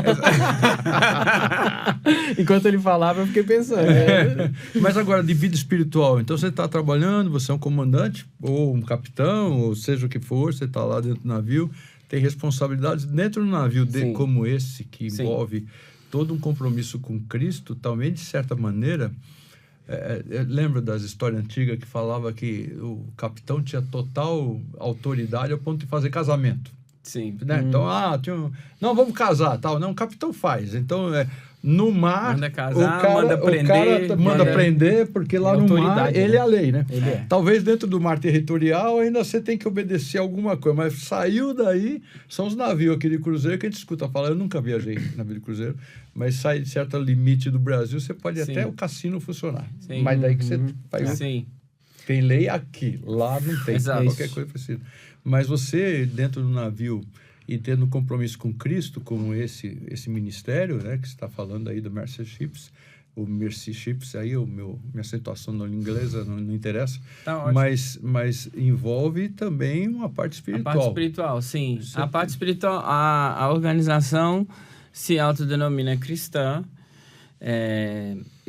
Enquanto ele falava, eu fiquei pensando. né? Mas agora, de vida espiritual, então você está trabalhando, você é um comandante, ou um capitão, ou seja o que for, você está lá dentro do navio, tem responsabilidades dentro do navio Sim. como esse, que Sim. envolve todo um compromisso com Cristo, também, de certa maneira, lembra das histórias antigas que falava que o capitão tinha total autoridade ao ponto de fazer casamento. Sim. Né? Então, não, vamos casar, tal. Não, o capitão faz. Então, no mar, Manda casar, o cara, manda prender, o cara manda prender, porque lá no mar autoridade, ele né? é a lei, né? Ele é. Talvez dentro do mar territorial ainda você tem que obedecer alguma coisa, mas saiu daí, são os navios aqui de cruzeiro que a gente escuta falar. Eu nunca viajei em navio de cruzeiro, mas sai de certo limite do Brasil, você pode Sim. até o cassino funcionar. Sim. Mas daí que você vai... Sim. Tem lei aqui, lá não tem. Exato. Qualquer coisa precisa. Mas você, dentro do navio, e tendo um compromisso com Cristo, como esse ministério, né, que você está falando aí do Mercy Ships, o Mercy Ships, aí minha acentuação na inglesa não interessa, Tá ótimo. mas envolve também uma parte A espiritual. parte espiritual, sim. A parte espiritual, a organização se autodenomina cristã.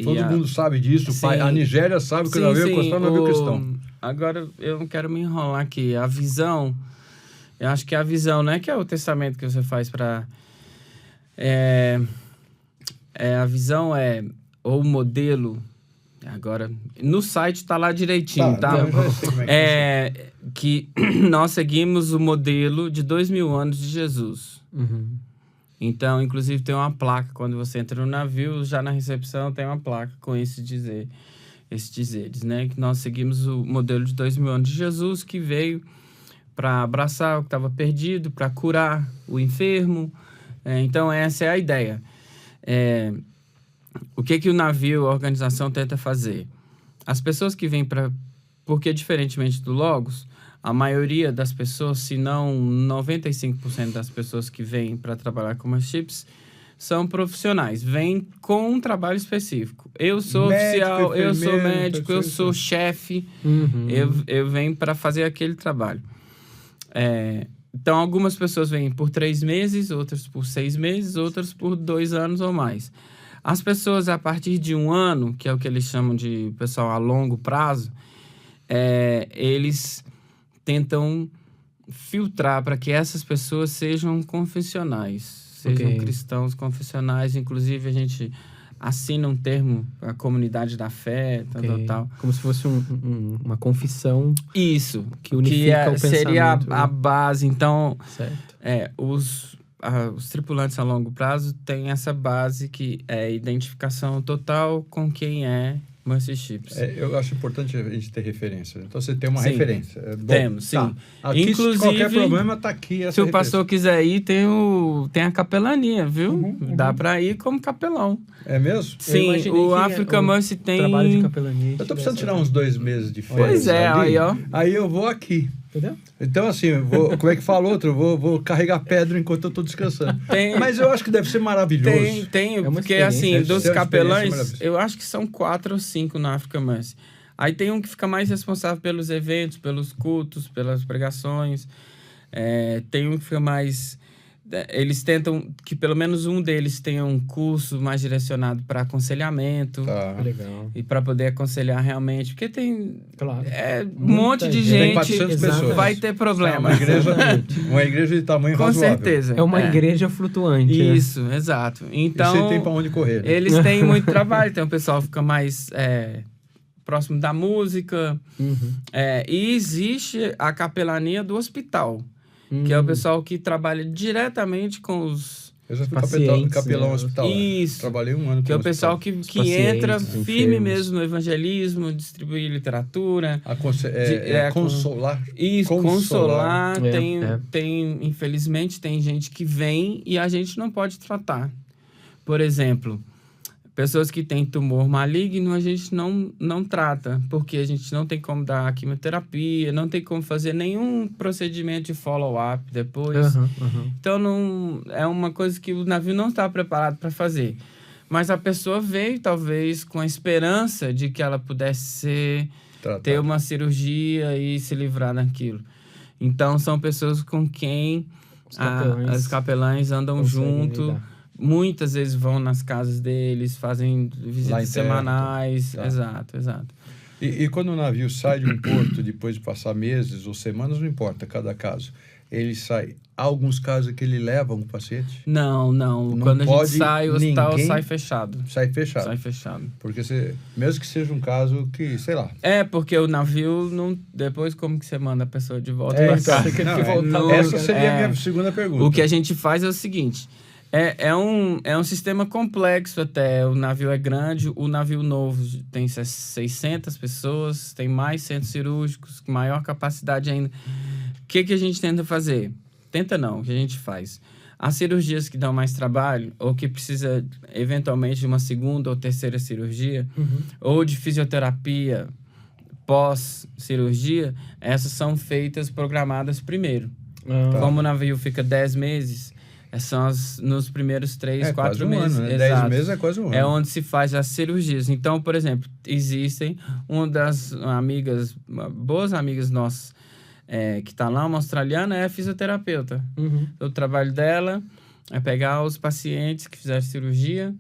Todo mundo sabe disso. Sim. A Nigéria sabe que o navio é considerado um navio cristão. Agora, eu não quero me enrolar aqui. A visão, eu acho que a visão, não é que é o testamento que você faz para... a visão ou o modelo... Agora, no site está lá direitinho, tá? Não, eu sei como é que Que nós seguimos o modelo de 2000 anos de Jesus. Uhum. Então, inclusive, tem uma placa. Quando você entra no navio, já na recepção tem uma placa com esses dizeres, né? Que nós seguimos o modelo de 2000 anos de Jesus, que veio para abraçar o que estava perdido, para curar o enfermo. Então, essa é a ideia. O que o navio, a organização, tenta fazer? As pessoas que vêm para... Porque, diferentemente do Logos, a maioria das pessoas, se não 95% das pessoas que vêm para trabalhar com Mercy Ships, são profissionais. Vêm com um trabalho específico. Eu sou oficial, eu sou médico, eu sou chefe. Uhum. Eu venho para fazer aquele trabalho. Então, algumas pessoas vêm por 3 meses, outras por 6 meses, outras por 2 anos ou mais. As pessoas, a partir de 1 ano, que é o que eles chamam de pessoal a longo prazo, eles tentam filtrar para que essas pessoas sejam confessionais, sejam cristãos confessionais. Inclusive, a gente assina um termo, a comunidade da fé, tal. Como se fosse uma confissão. Isso. Que unifica o pensamento. Seria a base. Então, certo. Os tripulantes a longo prazo têm essa base que é identificação total com quem é Mercy Ships. Eu acho importante a gente ter referência. Então, você tem uma sim, referência. Temos, sim. Tá. Aqui, inclusive, se qualquer problema, está aqui essa se o referência. pastor quiser ir, tem a capelania, viu? Dá para ir como capelão. É mesmo? Sim, o Africa Mercy tem... trabalho de capelania. Eu tô precisando tirar uns 2 meses de férias. Pois é, aí, ó. Aí eu vou aqui. Entendeu? Então, assim, como é que fala outro? Eu vou carregar pedra enquanto eu tô descansando. Mas eu acho que deve ser maravilhoso. Tem, porque assim, dos capelães, eu acho que são 4 ou 5 na Africa Mercy. Aí tem um que fica mais responsável pelos eventos, pelos cultos, pelas pregações. Tem um que fica mais... Eles tentam que pelo menos um deles tenha um curso mais direcionado para aconselhamento. Tá. Legal. E para poder aconselhar realmente. Porque tem um monte de gente. Gente vai ter problema. Uma igreja de tamanho razoável. Com certeza. É uma igreja flutuante. Isso, exato. Então, e você tem para onde correr. Eles têm muito trabalho. Então o pessoal fica mais... próximo da música. E existe a capelania do hospital. Que é o pessoal que trabalha diretamente com os... Eu já fui capelão hospitalar. Isso. Trabalhei 1 ano que é o pessoal que entra firme mesmo no evangelismo, distribuir literatura. Consolar. Isso, consolar. Infelizmente, tem gente que vem e a gente não pode tratar. Por exemplo... Pessoas que têm tumor maligno, a gente não trata, porque a gente não tem como dar quimioterapia, não tem como fazer nenhum procedimento de follow-up depois. Então, é uma coisa que o navio não está preparado para fazer. Mas a pessoa veio, talvez, com a esperança de que ela pudesse ter uma cirurgia e se livrar daquilo. Então, são pessoas com quem as capelães andam junto. Muitas vezes vão nas casas deles, fazem visitas semanais. Tá. Exato. E quando o navio sai de um porto, depois de passar meses ou semanas, não importa, cada caso, ele sai... Há alguns casos que ele leva um paciente? Não. Quando a gente sai, o hospital sai fechado. Sai fechado. Porque mesmo que seja um caso que, sei lá... Porque o navio, não, depois como que você manda a pessoa de volta para cá? Essa seria a minha segunda pergunta. O que a gente faz é o seguinte... É um sistema complexo até. O navio é grande, o navio novo tem 600 pessoas, tem mais centros cirúrgicos, maior capacidade ainda. O que a gente tenta fazer? O que a gente faz? As cirurgias que dão mais trabalho, ou que precisa eventualmente de uma segunda ou terceira cirurgia, ou de fisioterapia pós-cirurgia, essas são feitas, programadas primeiro. Como o navio fica 10 meses... São nos primeiros 3, 4 meses. Ano, né? 10 meses é quase um ano. É onde se faz as cirurgias. Então, por exemplo, existem uma das boas amigas nossas, que está lá, uma australiana, é fisioterapeuta. O trabalho dela é pegar os pacientes que fizeram cirurgia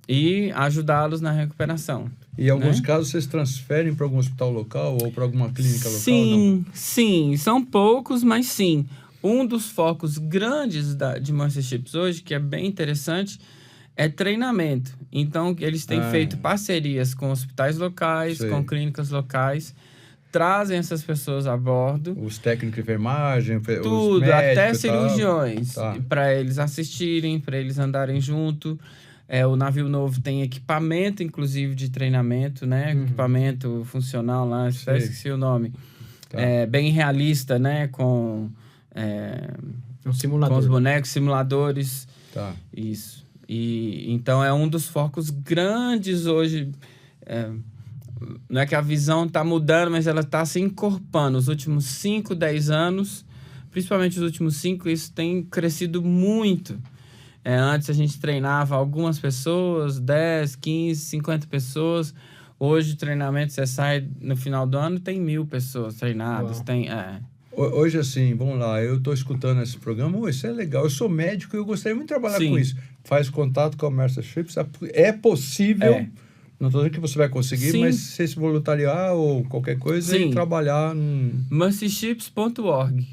e ajudá-los na recuperação. E em alguns casos vocês transferem para algum hospital local ou para alguma clínica local? Sim. São poucos, mas sim. Um dos focos grandes de Mercy Ships hoje, que é bem interessante, é treinamento. Então, eles têm feito parcerias com hospitais locais, com clínicas locais, trazem essas pessoas a bordo. Os técnicos de enfermagem, tudo, os médicos, até cirurgiões, para eles assistirem, para eles andarem junto. O navio novo tem equipamento, inclusive, de treinamento, né? Equipamento funcional lá, esqueci o nome. Bem realista, né? Com simulador. Com os bonecos, simuladores. Isso. E então é um dos focos grandes hoje. Não é que a visão está mudando, mas ela está se encorpando. Os últimos 5, 10 anos, principalmente os últimos 5, isso tem crescido muito. Antes a gente treinava algumas pessoas, 10, 15, 50 pessoas. Hoje o treinamento, você sai no final do ano, tem 1.000 pessoas treinadas. Hoje, assim, vamos lá, eu estou escutando esse programa, isso é legal, eu sou médico e eu gostaria muito de trabalhar com isso. faz contato com a Mercy Ships. É possível, não estou dizendo que você vai conseguir, Sim. mas você se voluntariar ou qualquer coisa e trabalhar... mercyships.org.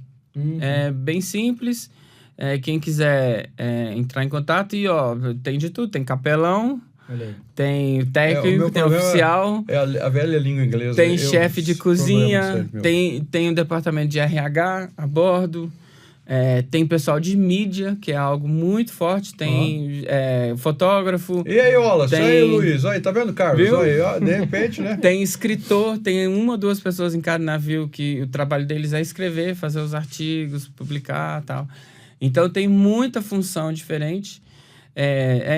É bem simples. Quem quiser entrar em contato, e tem de tudo. Tem capelão, tem técnico, tem oficial. A velha língua inglesa. Tem chefe de cozinha, tem um departamento de RH a bordo. Tem pessoal de mídia, que é algo muito forte. Tem fotógrafo. E aí, Wallace? E aí, Luiz? Aí, tá vendo, Carlos? Aí, de repente, né? Tem escritor, tem 1 ou 2 pessoas em cada navio que o trabalho deles é escrever, fazer os artigos, publicar e tal. Então, tem muita função diferente.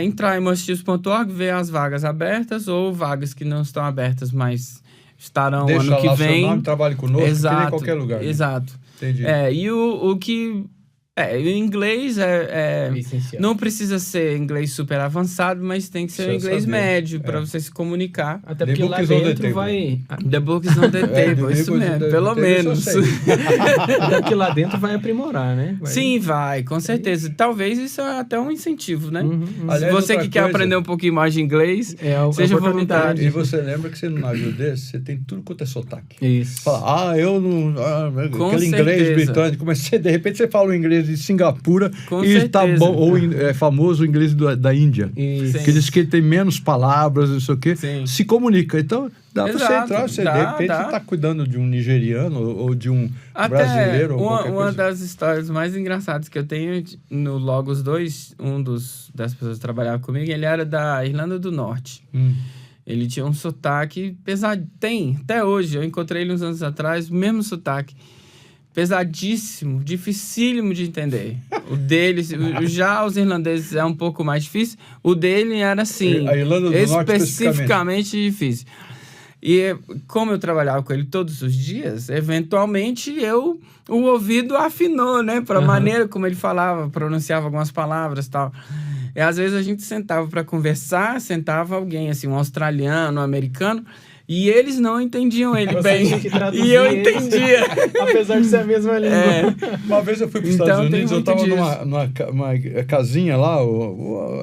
Entrar em mercyships.org, ver as vagas abertas ou vagas que não estão abertas, mas estarão ano que vem. Deixa lá seu nome, trabalhe conosco, exato, que nem qualquer lugar. Exato. Né? Entendi. E o que... o inglês não precisa ser inglês super avançado, mas tem que ser inglês médio para você se comunicar. Até porque lá dentro vai... The books on the table, isso mesmo, pelo menos. Até porque lá dentro vai aprimorar, né? Sim, vai, com certeza. Talvez isso é até um incentivo, né? Se você que quer aprender um pouquinho mais de inglês, seja voluntário. E você lembra que você no navio desse, você tem tudo quanto é sotaque. Isso. Fala, eu não... aquele inglês britânico, mas de repente você fala o inglês de Singapura tá bom, ou é famoso o inglês da Índia, que diz que ele tem menos palavras, não sei o quê, se comunica. Então, dá para você entrar, de repente você está cuidando de um nigeriano ou de um brasileiro. Ou qualquer coisa. Uma das histórias mais engraçadas que eu tenho no Logos 2, das pessoas que trabalhava comigo, ele era da Irlanda do Norte. Ele tinha um sotaque pesado, até hoje, eu encontrei ele uns anos atrás, o mesmo sotaque. Pesadíssimo, dificílimo de entender. O dele, já os irlandeses é um pouco mais difícil. O dele era assim, a Irlanda do especificamente difícil. E como eu trabalhava com ele todos os dias, eventualmente o ouvido afinou, né? Para a maneira como ele falava, pronunciava algumas palavras e tal. E às vezes a gente sentava para conversar, sentava alguém assim, um australiano, um americano, e eles não entendiam ele bem. E eu entendia. Apesar de ser a mesma língua. Uma vez eu fui para os Estados Unidos, eu estava numa casinha lá,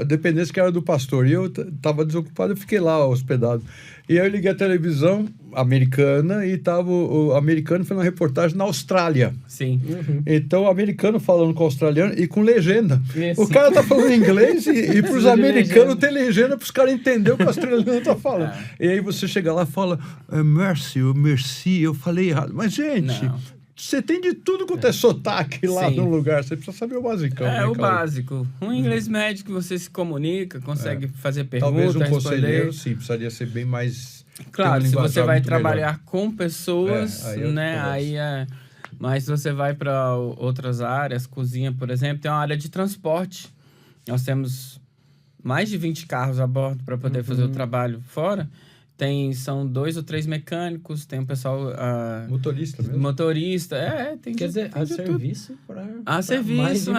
a dependência que era do pastor, e eu estava desocupado, eu fiquei lá hospedado. E aí eu liguei a televisão americana e o americano foi uma reportagem na Austrália. Sim. Então, o americano falando com o australiano e com legenda. Isso. O cara tá falando inglês e para os americanos tem legenda para os caras entenderem o que o australiano tá falando. E aí você chega lá e fala, merci, eu falei errado. Mas, gente... Você tem de tudo quanto é sotaque lá no lugar. Você precisa saber o basicão. O básico. Um inglês médio que você se comunica, consegue fazer perguntas, talvez conselheiro, sim, precisaria ser bem mais... Claro, se você vai trabalhar com pessoas, né? Mas se você vai para outras áreas, cozinha, por exemplo, tem uma área de transporte. Nós temos mais de 20 carros a bordo para poder fazer o trabalho fora. São 2 ou 3 mecânicos, tem um pessoal... motorista mesmo? Motorista, tem Quer dizer, há serviço para serviço,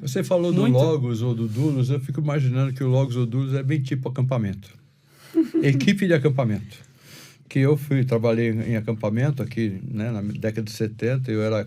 Você falou do Logos ou do Dulos, eu fico imaginando que o Logos ou Dulos é bem tipo acampamento. Equipe de acampamento. Que eu trabalhei em acampamento aqui, né, na década de 70, eu era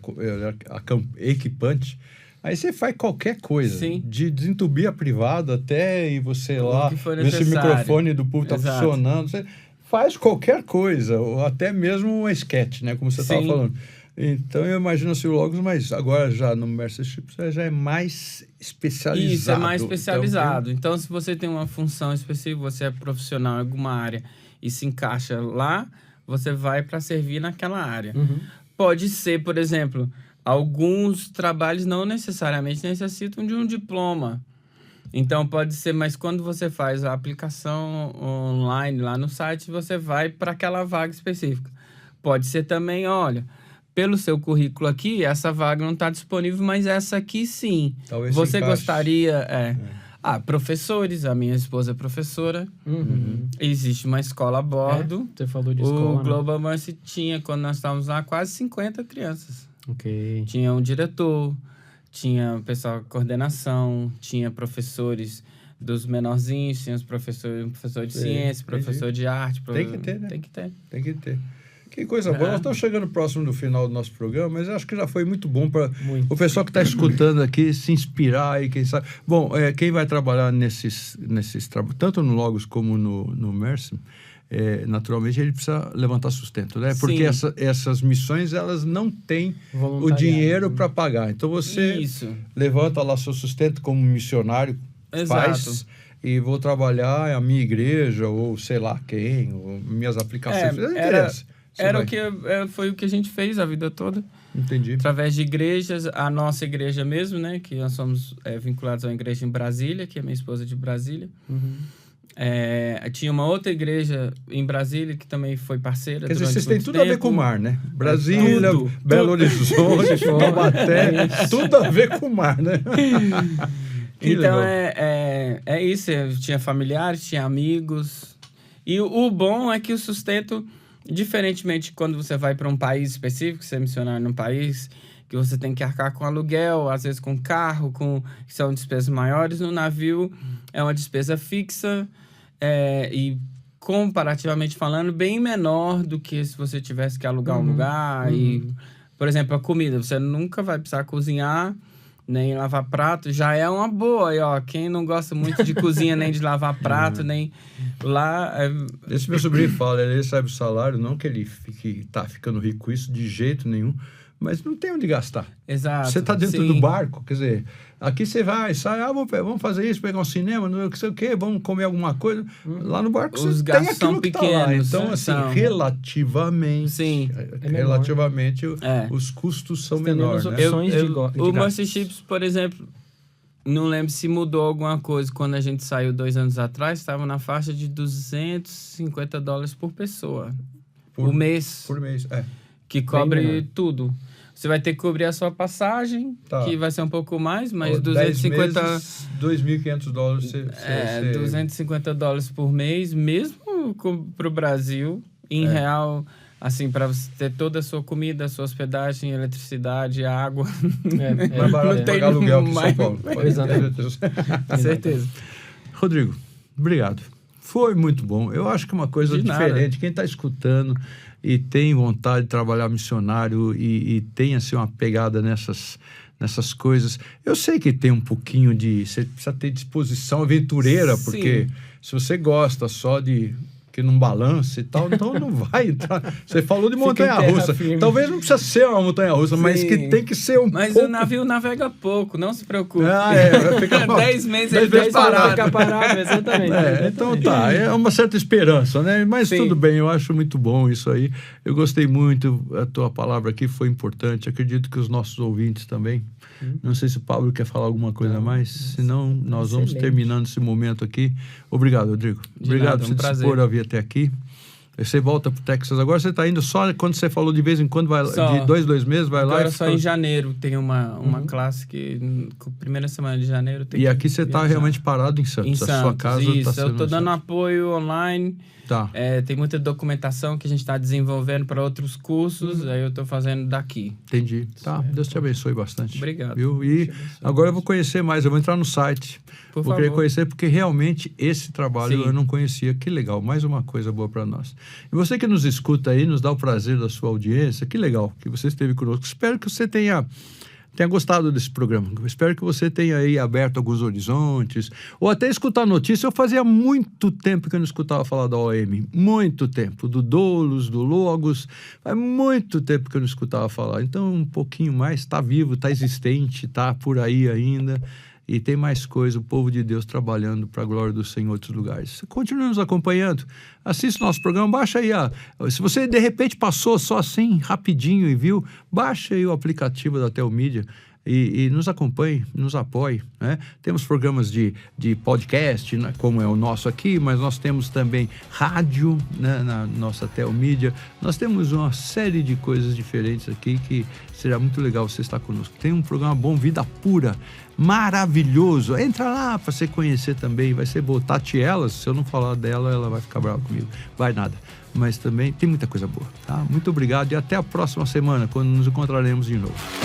equipante. Aí você faz qualquer coisa, de desentupir a privada até e você lá, ver se o microfone do público está funcionando. Você faz qualquer coisa, ou até mesmo um sketch, né, como você estava falando. Então, eu imagino assim o Logos, mas agora já no Mercy Ships já é mais especializado. Isso, é mais especializado. Então, se você tem uma função específica, você é profissional em alguma área e se encaixa lá, você vai para servir naquela área. Pode ser, por exemplo... Alguns trabalhos não necessariamente necessitam de um diploma. Então, pode ser, mas quando você faz a aplicação online lá no site, você vai para aquela vaga específica. Pode ser também, olha, pelo seu currículo aqui, essa vaga não está disponível, mas essa aqui sim. Talvez você gostaria... professores, a minha esposa é professora. Existe uma escola a bordo. Você falou de escola, O Global Mercy tinha, quando nós estávamos lá, quase 50 crianças. Okay. Tinha um diretor, tinha pessoal de coordenação, tinha professores dos menorzinhos, tinha um professor de ciência, professor de arte. Tem que ter, né? Tem que ter. Tem que ter. Que coisa boa. Nós estamos chegando próximo do final do nosso programa, mas acho que já foi muito bom para o pessoal que está escutando aqui se inspirar e quem sabe. Bom, quem vai trabalhar nesses tanto no Logos como no Mercy, naturalmente ele precisa levantar sustento, né? Porque essas missões, elas não têm o dinheiro para pagar. Então você levanta lá seu sustento como missionário, faz... E vou trabalhar a minha igreja, ou sei lá quem, ou minhas aplicações. Foi o que a gente fez a vida toda. Entendi. Através de igrejas, a nossa igreja mesmo, né? Que nós somos vinculados a uma igreja em Brasília, que é minha esposa de Brasília. Tinha uma outra igreja em Brasília que também foi parceira. Quer dizer, vocês têm tudo a ver com o mar, né? Brasília, Belo Horizonte, Taubaté, tudo a ver com o mar, né? Então, é isso. Eu tinha familiares, tinha amigos. E o bom é que o sustento, diferentemente quando você vai para um país específico, você é missionário num país, que você tem que arcar com aluguel, às vezes com carro, que são despesas maiores, no navio é uma despesa fixa e, comparativamente falando, bem menor do que se você tivesse que alugar um lugar. E, por exemplo, a comida. Você nunca vai precisar cozinhar, nem lavar prato, já é uma boa. E, ó, quem não gosta muito de cozinha, nem de lavar prato, nem lá... Esse meu sobrinho fala, ele recebe o salário, não que ele tá ficando rico com isso, de jeito nenhum, mas não tem onde gastar. Exato. Você tá dentro do barco, quer dizer, aqui você sai, vamos fazer isso, pegar um cinema, não sei o quê, vamos comer alguma coisa. Lá no barco os você gastos tem aquilo são que tá pequenos. lá. Então, assim, relativamente, os custos são menores. Né? O Mercy Ships, por exemplo, não lembro se mudou alguma coisa. Quando a gente saiu 2 anos atrás, estava na faixa de $250 por pessoa. Por mês. Por mês, Que cobre tudo. Você vai ter que cobrir a sua passagem, que vai ser um pouco mais, mas $250... $2.500. $250 por mês, mesmo para o Brasil, em real, assim, para você ter toda a sua comida, a sua hospedagem, eletricidade, água. Mais barato pagar aluguel aqui em São Paulo. Com certeza. Rodrigo, obrigado. Foi muito bom. Eu acho que é uma coisa diferente. Quem está escutando e tem vontade de trabalhar missionário e tem assim uma pegada nessas coisas. Eu sei que tem um pouquinho de... Você precisa ter disposição aventureira, porque se você gosta só de... que não balança e tal, então não vai entrar. Você falou de montanha-russa. Talvez não precisa ser uma montanha-russa, mas que tem que ser Mas o navio navega pouco, não se preocupe. Vai ficar 10 meses ele vai parado. Exatamente. Então tá, é uma certa esperança, né? Mas tudo bem, eu acho muito bom isso aí. Eu gostei muito, a tua palavra aqui foi importante. Acredito que os nossos ouvintes também. Não sei se o Pablo quer falar alguma coisa a mais, senão nós vamos terminando esse momento aqui. Obrigado, Rodrigo. Obrigado por se dispor a vir até aqui. Você volta para o Texas agora, você está indo só quando você falou de vez em quando, vai de 2 meses, vai lá. Agora só em janeiro tem uma classe que, primeira semana de janeiro... Tem e aqui você está realmente parado em Santos, a sua casa está sendo... Eu estou dando apoio online, tem muita documentação que a gente está desenvolvendo para outros cursos, aí eu estou fazendo daqui. Entendi. Deus te abençoe bastante. Obrigado. Viu? E agora eu vou conhecer mais, eu vou entrar no site. Vou querer conhecer, porque realmente esse trabalho eu não conhecia. Que legal, mais uma coisa boa para nós. E você que nos escuta aí, nos dá o prazer da sua audiência, que legal que você esteve conosco. Espero que você tenha gostado desse programa. Espero que você tenha aí aberto alguns horizontes, ou até escutar notícia. Eu fazia muito tempo que eu não escutava falar da OM. Muito tempo. Do Doulos, do Logos. Faz muito tempo que eu não escutava falar. Então, um pouquinho mais, está vivo, está existente, está por aí ainda. E tem mais coisa, o povo de Deus trabalhando para a glória do Senhor em outros lugares. Continue nos acompanhando, assista o nosso programa, baixa aí. Se você de repente passou só assim, rapidinho e viu, baixa aí o aplicativo da Telmídia e nos acompanhe, nos apoie. Né? Temos programas de podcast, né, como é o nosso aqui, mas nós temos também rádio, né, na nossa Telmídia. Nós temos uma série de coisas diferentes aqui que será muito legal você estar conosco. Tem um programa bom, Vida Pura, maravilhoso. Entra lá para você conhecer também. Vai ser boa. Tati Elas, se eu não falar dela, ela vai ficar brava comigo. Vai nada. Mas também tem muita coisa boa. Tá? Muito obrigado e até a próxima semana, quando nos encontraremos de novo.